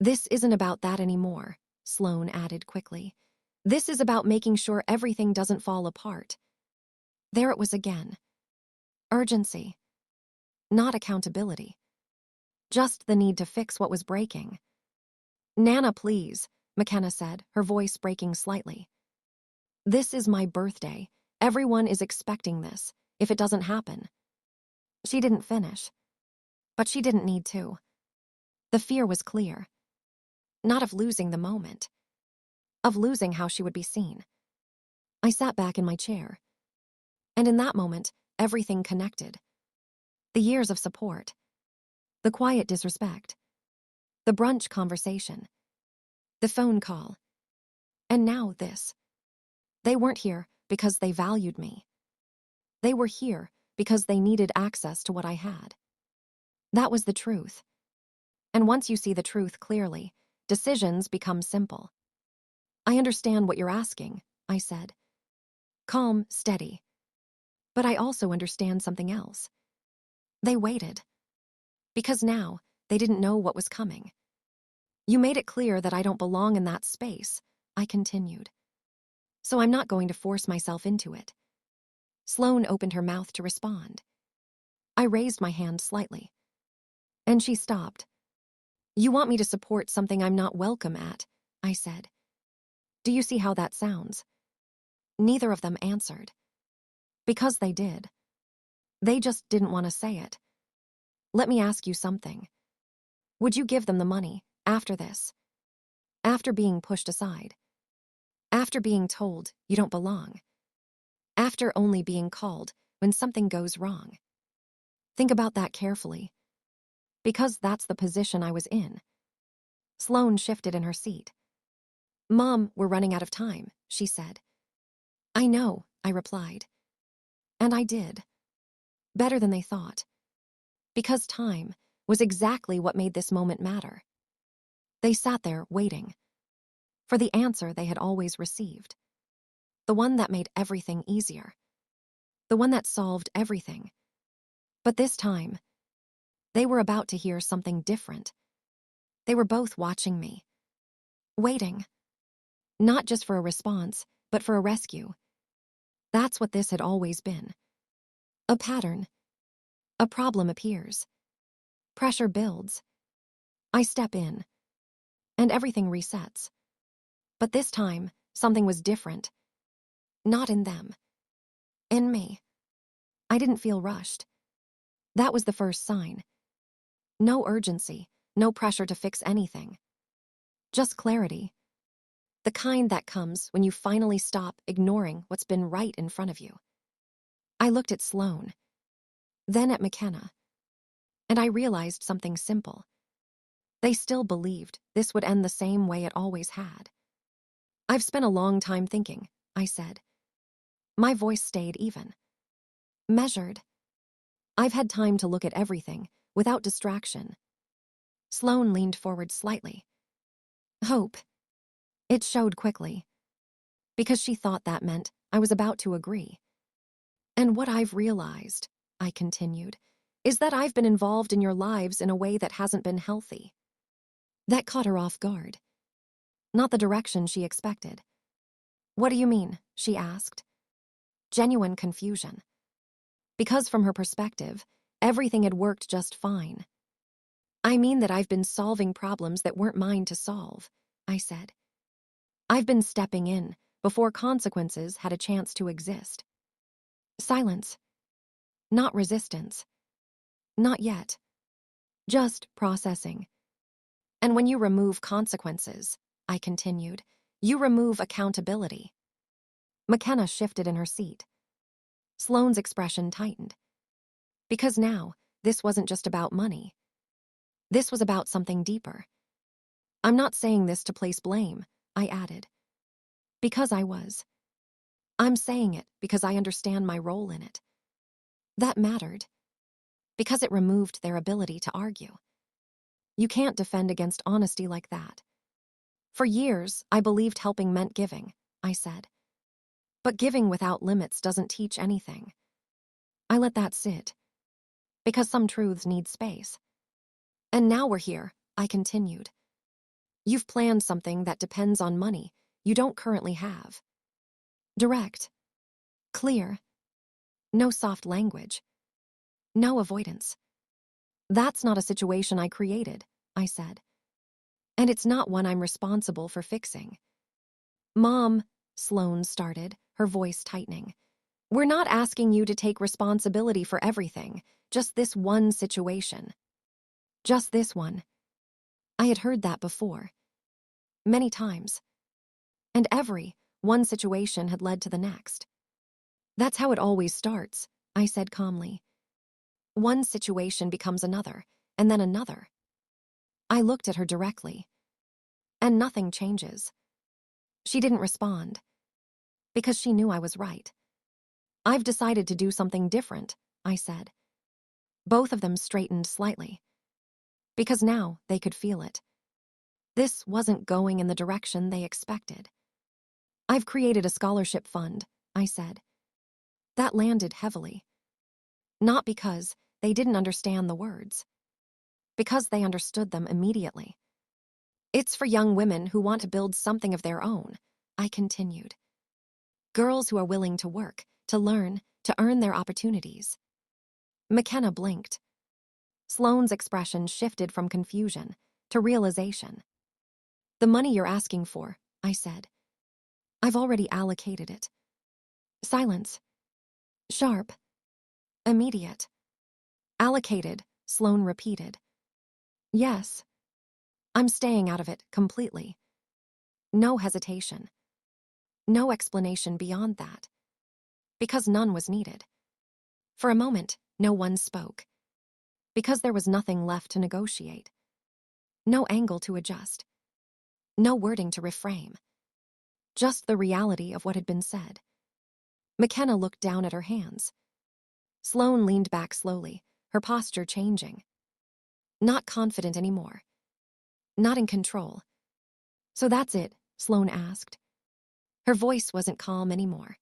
This isn't about that anymore, Sloane added quickly. This is about making sure everything doesn't fall apart. There it was again. Urgency. Not accountability. Just the need to fix what was breaking. Nana, please, McKenna said, her voice breaking slightly. This is my birthday. Everyone is expecting this. If it doesn't happen. She didn't finish. But she didn't need to. The fear was clear. Not of losing the moment. Of losing how she would be seen. I sat back in my chair. And in that moment, everything connected. The years of support. The quiet disrespect. The brunch conversation. The phone call. And now this. They weren't here because they valued me. They were here because they needed access to what I had. That was the truth. And once you see the truth clearly, decisions become simple. I understand what you're asking, I said. Calm, steady. But I also understand something else. They waited. Because now, they didn't know what was coming. You made it clear that I don't belong in that space, I continued. So I'm not going to force myself into it. Sloane opened her mouth to respond. I raised my hand slightly. And she stopped. You want me to support something I'm not welcome at, I said. Do you see how that sounds? Neither of them answered. Because they did. They just didn't want to say it. Let me ask you something. Would you give them the money after this? After being pushed aside? After being told you don't belong? After only being called when something goes wrong? Think about that carefully. Because that's the position I was in. Sloane shifted in her seat. Mom, we're running out of time, she said. I know, I replied. And I did. Better than they thought. Because time was exactly what made this moment matter. They sat there waiting. For the answer they had always received. The one that made everything easier. The one that solved everything. But this time, they were about to hear something different. They were both watching me. Waiting. Not just for a response, but for a rescue. That's what this had always been. A pattern. A problem appears. Pressure builds. I step in. And everything resets. But this time, Something was different. Not in them. In me. I didn't feel rushed. That was the first sign. No urgency, no pressure to fix anything. Just clarity. The kind that comes when you finally stop ignoring what's been right in front of you. I looked at Sloane, then at McKenna, and I realized something simple. They still believed this would end the same way it always had. I've spent a long time thinking, I said. My voice stayed even. Measured. I've had time to look at everything, without distraction. Sloane leaned forward slightly. Hope. It showed quickly. Because she thought that meant I was about to agree. And what I've realized, I continued, is that I've been involved in your lives in a way that hasn't been healthy. That caught her off guard. Not the direction she expected. What do you mean? She asked. Genuine confusion. Because from her perspective, everything had worked just fine. I mean that I've been solving problems that weren't mine to solve, I said. I've been stepping in before consequences had a chance to exist. Silence. Not resistance. Not yet. Just processing. And when you remove consequences, I continued, you remove accountability. McKenna shifted in her seat. Sloane's expression tightened. Because now, this wasn't just about money. This was about something deeper. I'm not saying this to place blame, I added. Because I was. I'm saying it because I understand my role in it. That mattered. Because it removed their ability to argue. You can't defend against honesty like that. For years, I believed helping meant giving, I said. But giving without limits doesn't teach anything. I let that sit. Because some truths need space. And now we're here, I continued. You've planned something that depends on money you don't currently have. Direct. Clear. No soft language. No avoidance. That's not a situation I created, I said. And it's not one I'm responsible for fixing. Mom, Sloane started, her voice tightening. We're not asking you to take responsibility for everything, just this one situation. Just this one. I had heard that before. Many times. And every one situation had led to the next. That's how it always starts, I said calmly. One situation becomes another, and then another. I looked at her directly. And nothing changes. She didn't respond. Because she knew I was right. I've decided to do something different, I said. Both of them straightened slightly. Because now they could feel it. This wasn't going in the direction they expected. I've created a scholarship fund, I said. That landed heavily. Not because they didn't understand the words. Because they understood them immediately. It's for young women who want to build something of their own, I continued. Girls who are willing to work, to learn, to earn their opportunities. McKenna blinked. Sloane's expression shifted from confusion to realization. The money you're asking for, I said. I've already allocated it. Silence. Sharp. Immediate. Allocated, Sloane repeated. Yes. I'm staying out of it completely. No hesitation. No explanation beyond that. Because none was needed. For a moment, no one spoke. Because there was nothing left to negotiate. No angle to adjust. No wording to reframe. Just the reality of what had been said. McKenna looked down at her hands. Sloane leaned back slowly, her posture changing. Not confident anymore. Not in control. So that's it, Sloane asked. Her voice wasn't calm anymore.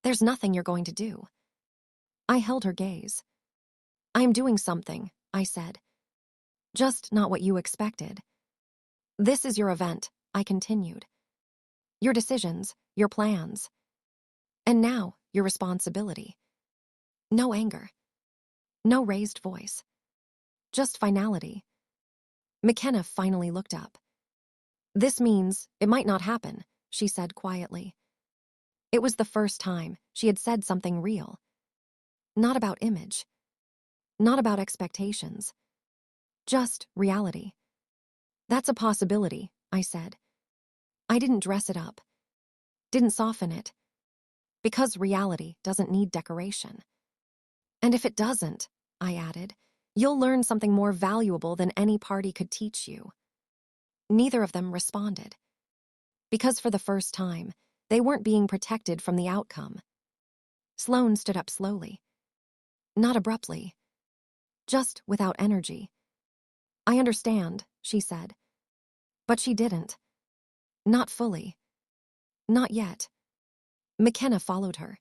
There's nothing you're going to do. I held her gaze. I am doing something, I said. Just not what you expected. This is your event, I continued. Your decisions, your plans. And now, your responsibility. No anger. No raised voice. Just finality. McKenna finally looked up. This means it might not happen, she said quietly. It was the first time she had said something real. Not about image. Not about expectations. Just reality. That's a possibility, I said. I didn't dress it up. Didn't soften it. Because reality doesn't need decoration. And if it doesn't, I added, you'll learn something more valuable than any party could teach you. Neither of them responded. Because for the first time, they weren't being protected from the outcome. Sloane stood up slowly. Not abruptly. Just without energy. I understand, she said. But she didn't. Not fully. Not yet. McKenna followed her.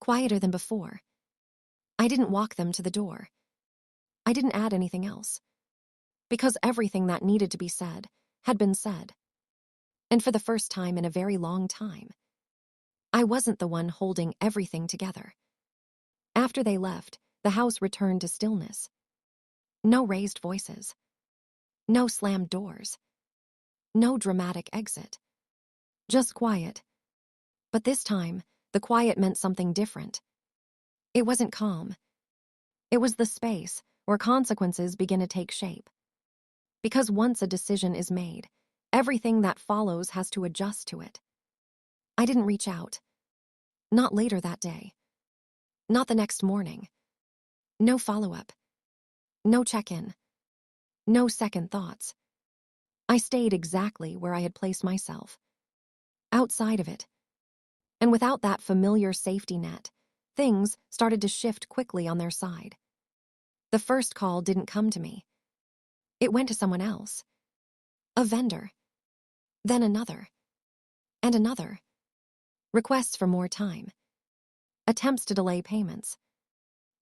Quieter than before. I didn't walk them to the door. I didn't add anything else. Because everything that needed to be said had been said. And for the first time in a very long time, I wasn't the one holding everything together. After they left, the house returned to stillness. No raised voices. No slammed doors. No dramatic exit. Just quiet. But this time, the quiet meant something different. It wasn't calm. It was the space where consequences begin to take shape. Because once a decision is made, everything that follows has to adjust to it. I didn't reach out. Not later that day. Not the next morning. No follow-up. No check-in. No second thoughts. I stayed exactly where I had placed myself. Outside of it. And without that familiar safety net, things started to shift quickly on their side. The first call didn't come to me. It went to someone else. A vendor. Then another. And another. Requests for more time. Attempts to delay payments.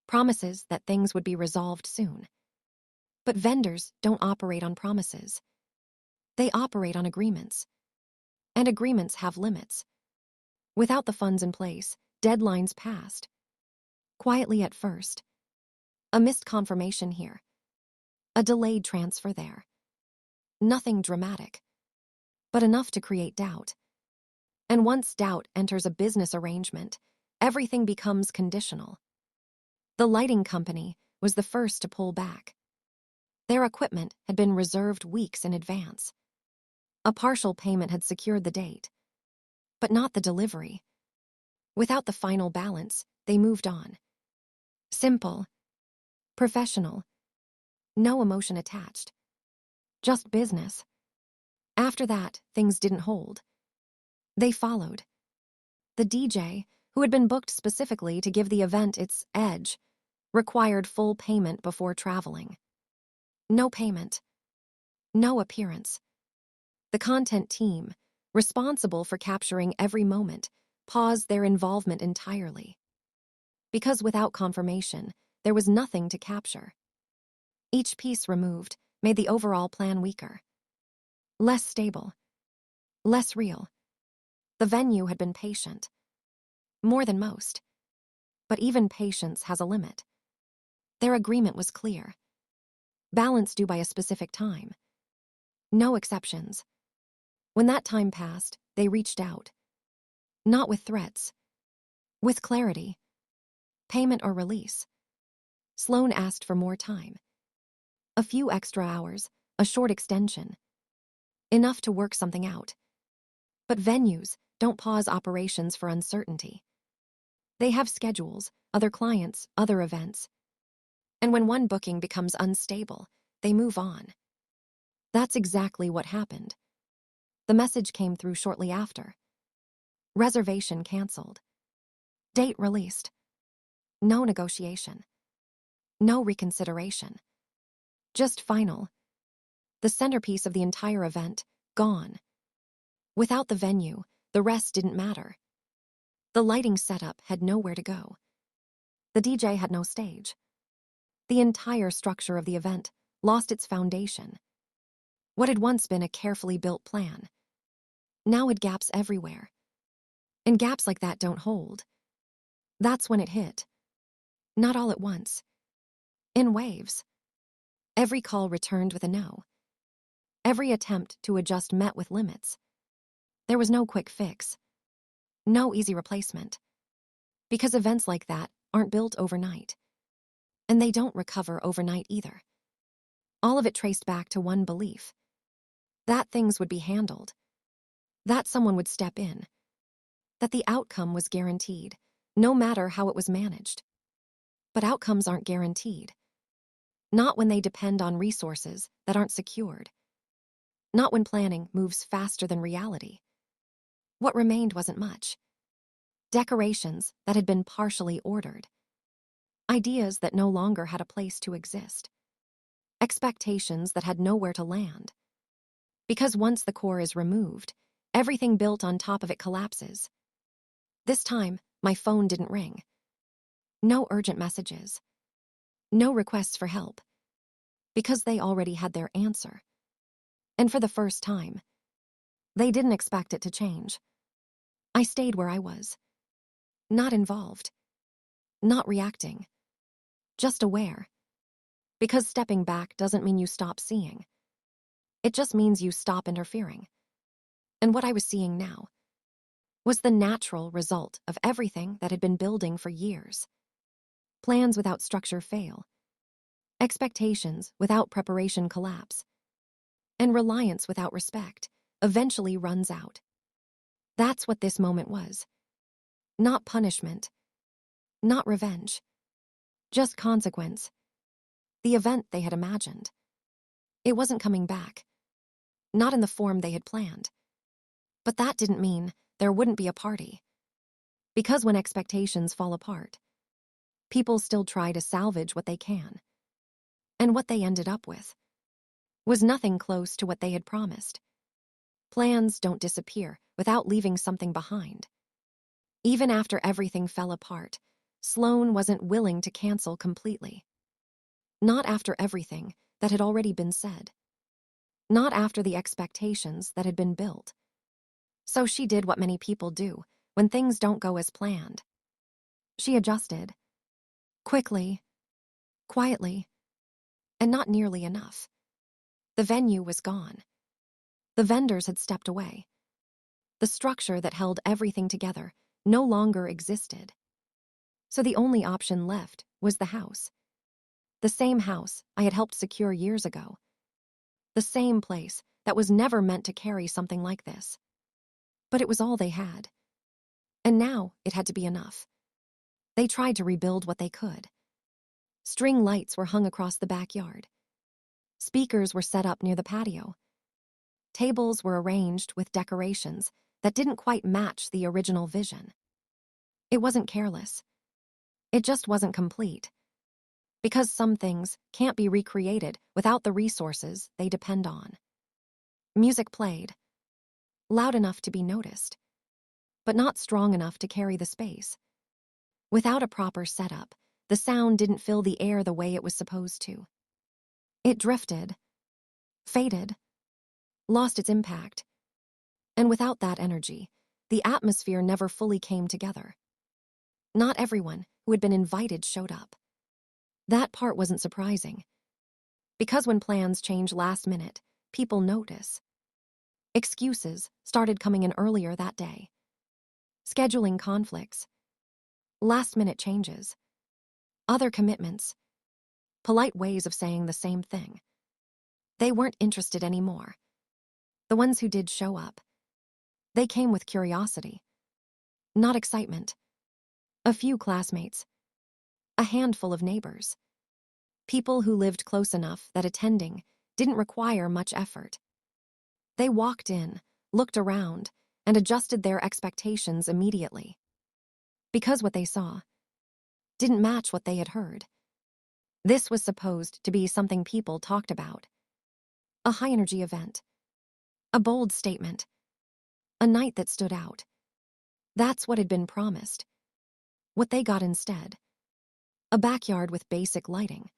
Promises that things would be resolved soon. But vendors don't operate on promises. They operate on agreements. And agreements have limits. Without the funds in place, deadlines passed. Quietly at first. A missed confirmation here. A delayed transfer there. Nothing dramatic. But enough to create doubt. And once doubt enters a business arrangement, everything becomes conditional. The lighting company was the first to pull back. Their equipment had been reserved weeks in advance. A partial payment had secured the date. But not the delivery. Without the final balance, they moved on. Simple. Professional. No emotion attached. Just business. After that, things didn't hold. They followed. The DJ, who had been booked specifically to give the event its edge, required full payment before traveling. No payment. No appearance. The content team, responsible for capturing every moment, paused their involvement entirely. Because without confirmation, there was nothing to capture. Each piece removed made the overall plan weaker. Less stable. Less real. The venue had been patient. More than most. But even patience has a limit. Their agreement was clear. Balance due by a specific time. No exceptions. When that time passed, they reached out. Not with threats. With clarity. Payment or release. Sloane asked for more time. A few extra hours, a short extension. Enough to work something out. But venues don't pause operations for uncertainty. They have schedules, other clients, other events. And when one booking becomes unstable, they move on. That's exactly what happened. The message came through shortly after. Reservation canceled. Date released. No negotiation. No reconsideration. Just final. The centerpiece of the entire event, gone. Without the venue, the rest didn't matter. The lighting setup had nowhere to go. The DJ had no stage. The entire structure of the event lost its foundation. What had once been a carefully built plan now had gaps everywhere. And gaps like that don't hold. That's when it hit. Not all at once. In waves. Every call returned with a no. Every attempt to adjust met with limits. There was no quick fix, no easy replacement. Because events like that aren't built overnight. And they don't recover overnight either. All of it traced back to one belief. That things would be handled. That someone would step in. That the outcome was guaranteed, no matter how it was managed. But outcomes aren't guaranteed. Not when they depend on resources that aren't secured. Not when planning moves faster than reality. What remained wasn't much. Decorations that had been partially ordered. Ideas that no longer had a place to exist. Expectations that had nowhere to land. Because once the core is removed, everything built on top of it collapses. This time, my phone didn't ring. No urgent messages. No requests for help. Because they already had their answer. And for the first time, they didn't expect it to change. I stayed where I was. Not involved. Not reacting. Just aware. Because stepping back doesn't mean you stop seeing. It just means you stop interfering. And what I was seeing now was the natural result of everything that had been building for years. Plans without structure fail. Expectations without preparation collapse. And reliance without respect eventually runs out. That's what this moment was. Not punishment. Not revenge. Just consequence. The event they had imagined. It wasn't coming back. Not in the form they had planned. But that didn't mean there wouldn't be a party. Because when expectations fall apart, people still try to salvage what they can. And what they ended up with was nothing close to what they had promised. Plans don't disappear without leaving something behind. Even after everything fell apart, Sloane wasn't willing to cancel completely. Not after everything that had already been said. Not after the expectations that had been built. So she did what many people do when things don't go as planned. She adjusted. Quickly. Quietly. And not nearly enough. The venue was gone. The vendors had stepped away. The structure that held everything together no longer existed. So the only option left was the house. The same house I had helped secure years ago. The same place that was never meant to carry something like this. But it was all they had. And now it had to be enough. They tried to rebuild what they could. String lights were hung across the backyard. Speakers were set up near the patio. Tables were arranged with decorations that didn't quite match the original vision. It wasn't careless. It just wasn't complete. Because some things can't be recreated without the resources they depend on. Music played. Loud enough to be noticed. But not strong enough to carry the space. Without a proper setup, the sound didn't fill the air the way it was supposed to. It drifted. Faded. Lost its impact. And without that energy, the atmosphere never fully came together. Not everyone who had been invited showed up. That part wasn't surprising. Because when plans change last minute, people notice. Excuses started coming in earlier that day. Scheduling conflicts. Last-minute changes. Other commitments. Polite ways of saying the same thing. They weren't interested anymore. The ones who did show up. They came with curiosity. Not excitement. A few classmates. A handful of neighbors. People who lived close enough that attending didn't require much effort. They walked in, looked around, and adjusted their expectations immediately. Because what they saw didn't match what they had heard. This was supposed to be something people talked about. A high-energy event. A bold statement. A night that stood out. That's what had been promised. What they got instead. A backyard with basic lighting.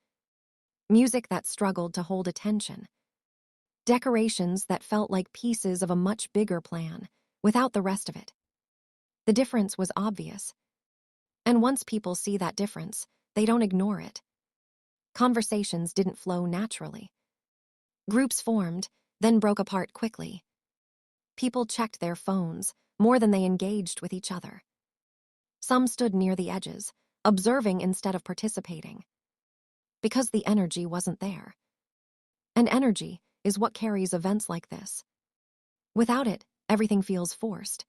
Music that struggled to hold attention. Decorations that felt like pieces of a much bigger plan, without the rest of it. The difference was obvious. And once people see that difference, they don't ignore it. Conversations didn't flow naturally. Groups formed, then broke apart quickly. People checked their phones more than they engaged with each other. Some stood near the edges, observing instead of participating. Because the energy wasn't there. And energy is what carries events like this. Without it, everything feels forced.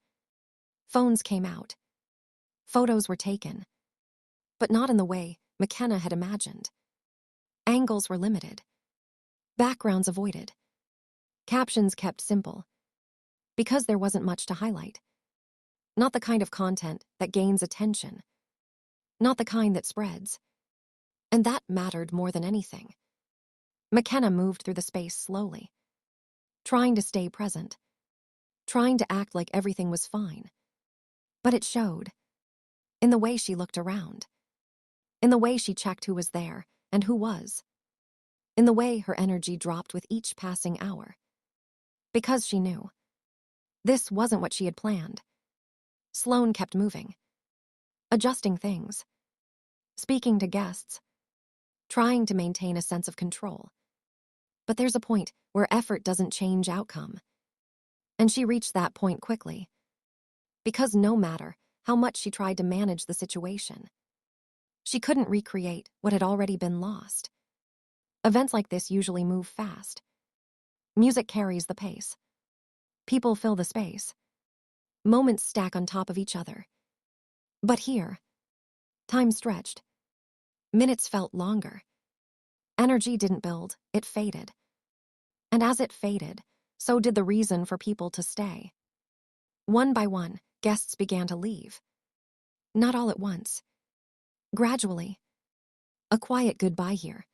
Phones came out. Photos were taken. But not in the way McKenna had imagined. Angles were limited. Backgrounds avoided. Captions kept simple. Because there wasn't much to highlight. Not the kind of content that gains attention. Not the kind that spreads. And that mattered more than anything. McKenna moved through the space slowly. Trying to stay present. Trying to act like everything was fine. But it showed. In the way she looked around. In the way she checked who was there and who was. In the way her energy dropped with each passing hour. Because she knew. This wasn't what she had planned. Sloane kept moving. Adjusting things. Speaking to guests. Trying to maintain a sense of control. But there's a point where effort doesn't change outcome. And she reached that point quickly. Because no matter how much she tried to manage the situation, she couldn't recreate what had already been lost. Events like this usually move fast. Music carries the pace. People fill the space. Moments stack on top of each other. But here, time stretched. Minutes felt longer. Energy didn't build, it faded. And as it faded, so did the reason for people to stay. One by one, guests began to leave. Not all at once. Gradually. A quiet goodbye here.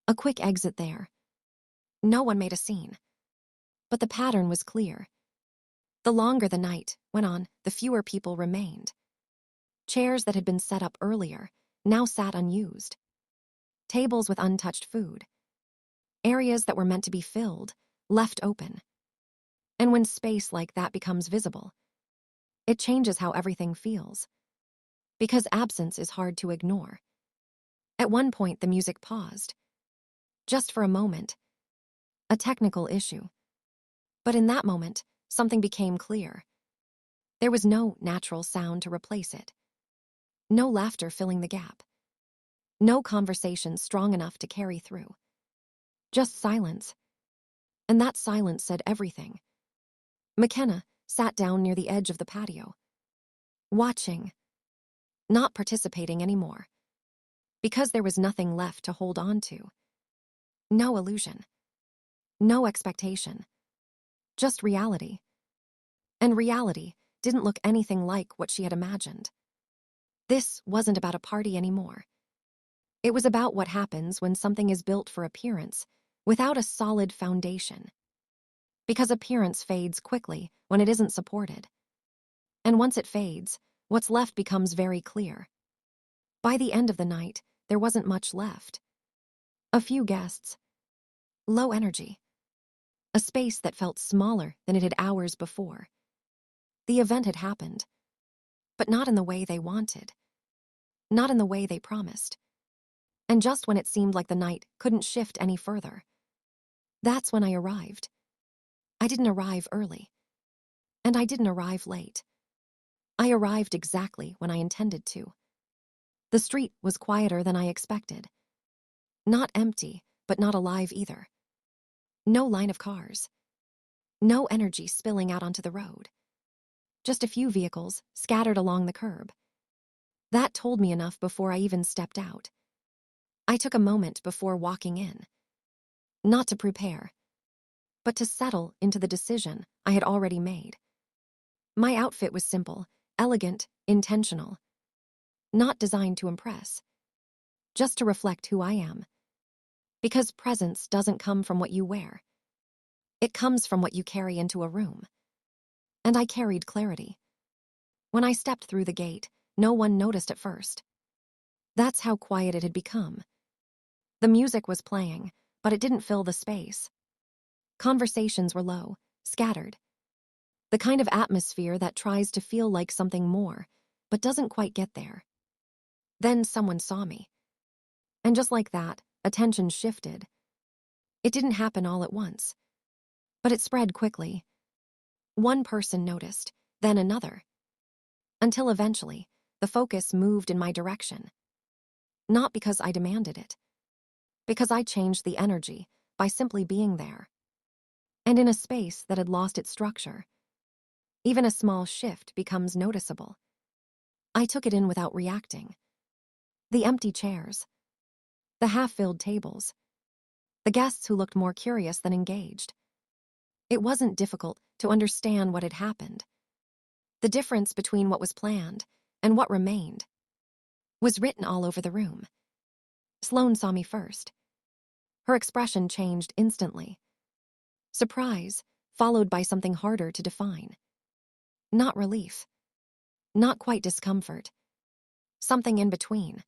A quick exit there. No one made a scene. But the pattern was clear. The longer the night went on, the fewer people remained. Chairs that had been set up earlier now sat unused. Tables with untouched food. Areas that were meant to be filled, left open. And when space like that becomes visible, it changes how everything feels. Because absence is hard to ignore. At one point, the music paused. Just for a moment. A technical issue. But in that moment, something became clear. There was no natural sound to replace it. No laughter filling the gap. No conversation strong enough to carry through. Just silence. And that silence said everything. McKenna sat down near the edge of the patio. Watching. Not participating anymore. Because there was nothing left to hold on to. No illusion. No expectation. Just reality. And reality didn't look anything like what she had imagined. This wasn't about a party anymore. It was about what happens when something is built for appearance without a solid foundation. Because appearance fades quickly when it isn't supported. And once it fades, what's left becomes very clear. By the end of the night, there wasn't much left. A few guests. Low energy. A space that felt smaller than it had hours before. The event had happened. But not in the way they wanted. Not in the way they promised. And just when it seemed like the night couldn't shift any further. That's when I arrived. I didn't arrive early. And I didn't arrive late. I arrived exactly when I intended to. The street was quieter than I expected. Not empty, but not alive either. No line of cars. No energy spilling out onto the road. Just a few vehicles scattered along the curb. That told me enough before I even stepped out. I took a moment before walking in. Not to prepare, but to settle into the decision I had already made. My outfit was simple, elegant, intentional. Not designed to impress. Just to reflect who I am. Because presence doesn't come from what you wear. It comes from what you carry into a room. And I carried clarity. When I stepped through the gate, no one noticed at first. That's how quiet it had become. The music was playing, but it didn't fill the space. Conversations were low, scattered. The kind of atmosphere that tries to feel like something more, but doesn't quite get there. Then someone saw me. And just like that, attention shifted. It didn't happen all at once. But it spread quickly. One person noticed, then another, until eventually, the focus moved in my direction. Not because I demanded it, because I changed the energy by simply being there. And in a space that had lost its structure, even a small shift becomes noticeable. I took it in without reacting. The empty chairs, the half-filled tables, the guests who looked more curious than engaged. It wasn't difficult to understand what had happened. The difference between what was planned and what remained was written all over the room. Sloane saw me first. Her expression changed instantly. Surprise, followed by something harder to define. Not relief. Not quite discomfort. Something in between.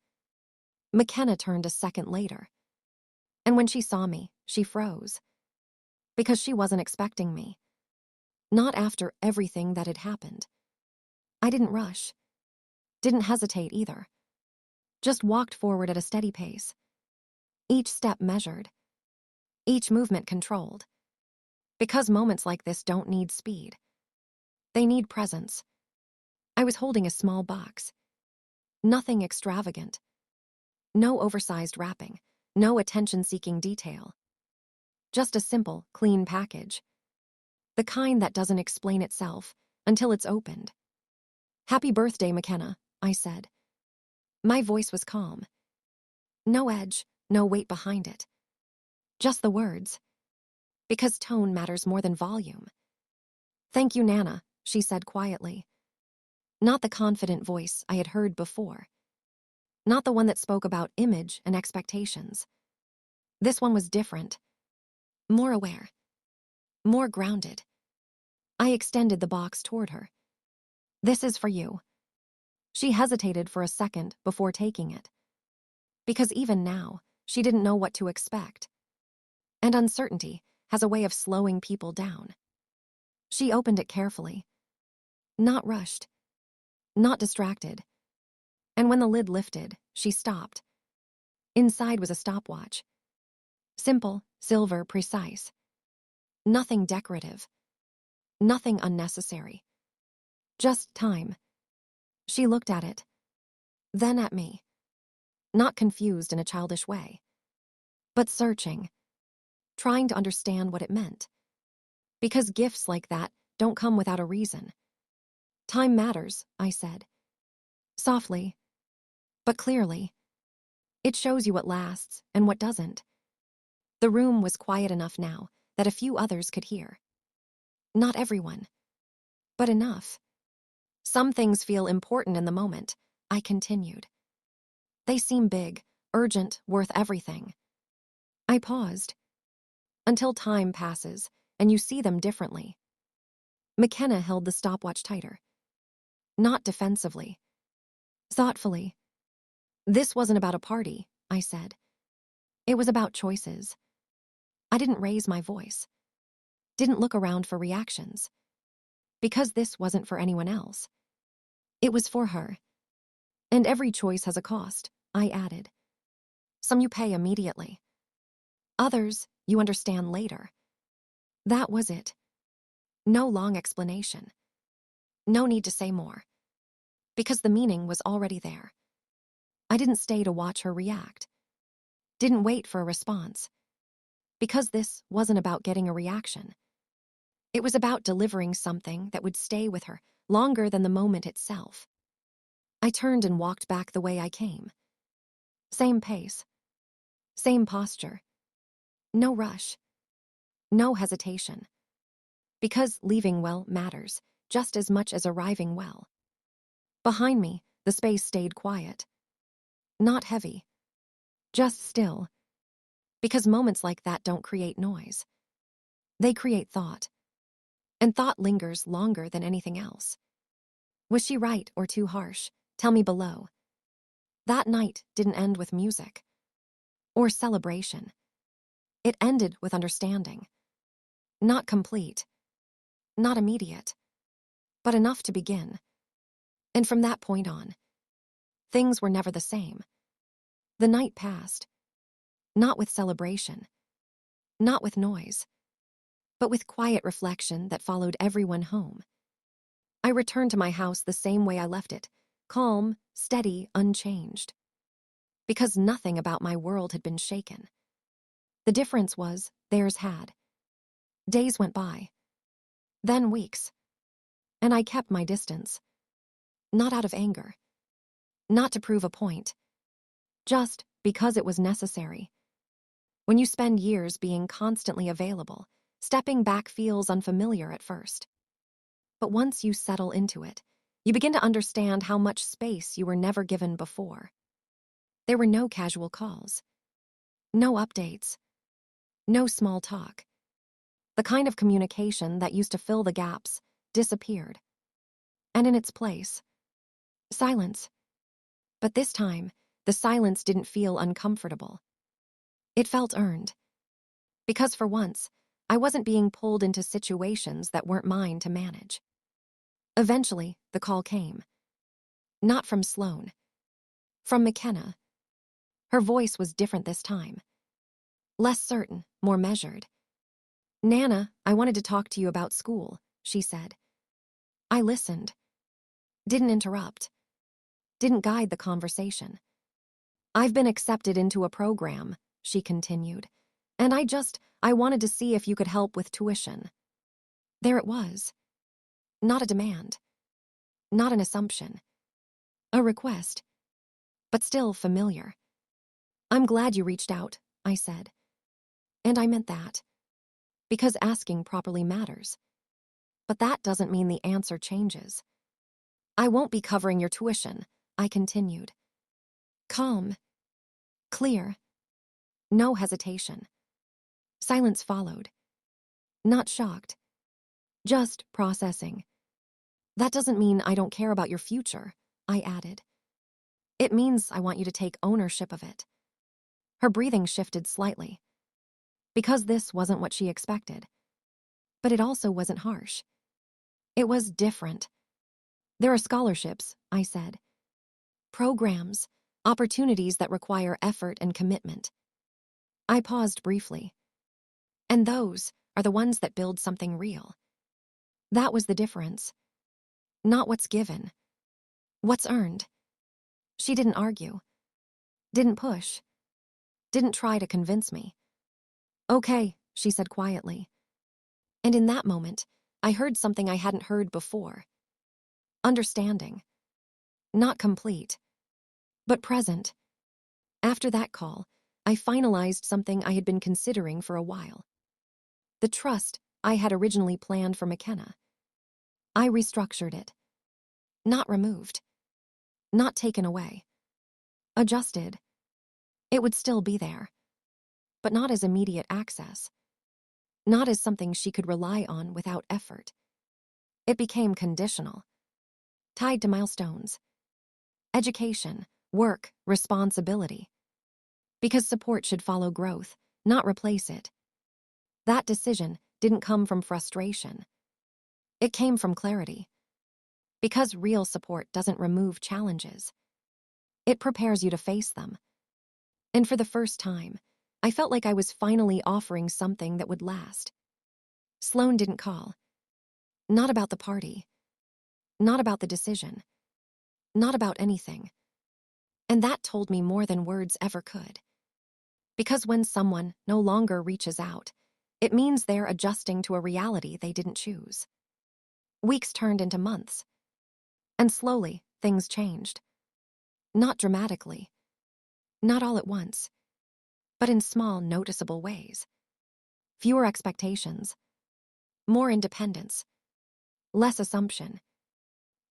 McKenna turned a second later. And when she saw me, she froze. Because she wasn't expecting me. Not after everything that had happened. I didn't rush. Didn't hesitate either. Just walked forward at a steady pace. Each step measured. Each movement controlled. Because moments like this don't need speed. They need presence. I was holding a small box. Nothing extravagant. No oversized wrapping. No attention-seeking detail. Just a simple, clean package. The kind that doesn't explain itself until it's opened. "Happy birthday, McKenna," I said. My voice was calm. No edge, no weight behind it. Just the words. Because tone matters more than volume. "Thank you, Nana," she said quietly. Not the confident voice I had heard before. Not the one that spoke about image and expectations. This one was different. More aware. More grounded. I extended the box toward her. "This is for you." She hesitated for a second before taking it. Because even now, she didn't know what to expect. And uncertainty has a way of slowing people down. She opened it carefully. Not rushed. Not distracted. And when the lid lifted, she stopped. Inside was a stopwatch. Simple, silver, precise. Nothing decorative. Nothing unnecessary. Just time. She looked at it. Then at me. Not confused in a childish way. But searching. Trying to understand what it meant. Because gifts like that don't come without a reason. "Time matters," I said. Softly. But clearly. It shows you what lasts and what doesn't. The room was quiet enough now that a few others could hear. Not everyone. But enough. "Some things feel important in the moment," I continued. "They seem big, urgent, worth everything." I paused. Until time passes and you see them differently. McKenna held the stopwatch tighter. Not defensively. Thoughtfully. "This wasn't about a party," I said. "It was about choices." I didn't raise my voice. Didn't look around for reactions. Because this wasn't for anyone else. It was for her. "And every choice has a cost," I added. "Some you pay immediately. Others you understand later." That was it. No long explanation. No need to say more. Because the meaning was already there. I didn't stay to watch her react. Didn't wait for a response. Because this wasn't about getting a reaction. It was about delivering something that would stay with her longer than the moment itself. I turned and walked back the way I came. Same pace. Same posture. No rush. No hesitation. Because leaving well matters just as much as arriving well. Behind me, the space stayed quiet. Not heavy. Just still. Because moments like that don't create noise. They create thought. And thought lingers longer than anything else. Was she right or too harsh? Tell me below. That night didn't end with music. Or celebration. It ended with understanding. Not complete. Not immediate. But enough to begin. And from that point on, things were never the same. The night passed. Not with celebration. Not with noise. but with quiet reflection that followed everyone home. I returned to my house the same way I left it, calm, steady, unchanged. Because nothing about my world had been shaken. The difference was theirs had. Days went by. Then weeks. And I kept my distance. Not out of anger. Not to prove a point. Just because it was necessary. When you spend years being constantly available, stepping back feels unfamiliar at first. But once you settle into it, you begin to understand how much space you were never given before. There were no casual calls. No updates. No small talk. The kind of communication that used to fill the gaps disappeared. And in its place, silence. But this time, the silence didn't feel uncomfortable. It felt earned. Because for once, I wasn't being pulled into situations that weren't mine to manage. Eventually, the call came. Not from Sloane. From McKenna. Her voice was different this time. Less certain, more measured. "Nana, I wanted to talk to you about school," she said. I listened. Didn't interrupt. Didn't guide the conversation. "I've been accepted into a program," she continued, "and I wanted to see if you could help with tuition." There it was. Not a demand. Not an assumption. A request. But still familiar. "I'm glad you reached out," I said. And I meant that. Because asking properly matters. But that doesn't mean the answer changes. "I won't be covering your tuition," I continued. Calm. Clear. No hesitation. Silence followed. Not shocked. Just processing. "That doesn't mean I don't care about your future," I added. "It means I want you to take ownership of it." Her breathing shifted slightly. Because this wasn't what she expected. But it also wasn't harsh. It was different. "There are scholarships," I said. "Programs, opportunities that require effort and commitment." I paused briefly. "And those are the ones that build something real." That was the difference. Not what's given. What's earned. She didn't argue. Didn't push. Didn't try to convince me. "Okay," she said quietly. And in that moment, I heard something I hadn't heard before. Understanding. Not complete. But present. After that call, I finalized something I had been considering for a while. The trust I had originally planned for McKenna. I restructured it. Not removed. Not taken away. Adjusted. It would still be there. But not as immediate access. Not as something she could rely on without effort. It became conditional. Tied to milestones. Education, work, responsibility. Because support should follow growth, not replace it. That decision didn't come from frustration. It came from clarity. Because real support doesn't remove challenges. It prepares you to face them. And for the first time, I felt like I was finally offering something that would last. Sloane didn't call. Not about the party. Not about the decision. Not about anything. And that told me more than words ever could. Because when someone no longer reaches out, it means they're adjusting to a reality they didn't choose. Weeks turned into months. And slowly, things changed. Not dramatically. Not all at once. But in small, noticeable ways. Fewer expectations. More independence. Less assumption.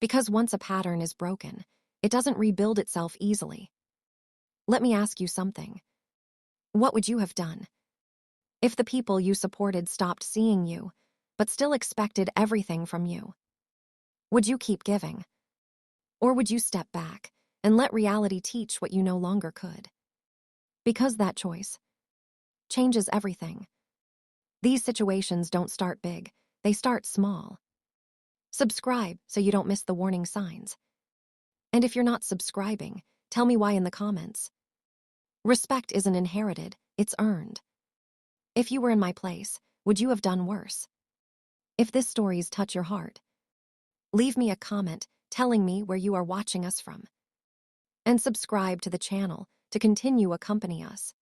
Because once a pattern is broken, it doesn't rebuild itself easily. Let me ask you something. What would you have done if the people you supported stopped seeing you, but still expected everything from you? Would you keep giving? Or would you step back and let reality teach what you no longer could? Because that choice changes everything. These situations don't start big, they start small. Subscribe so you don't miss the warning signs. And if you're not subscribing, tell me why in the comments. Respect isn't inherited, it's earned. If you were in my place, Would you have done worse? If this stories touch your heart, leave me a comment telling me where you are watching us from. And subscribe to the channel to continue accompany us.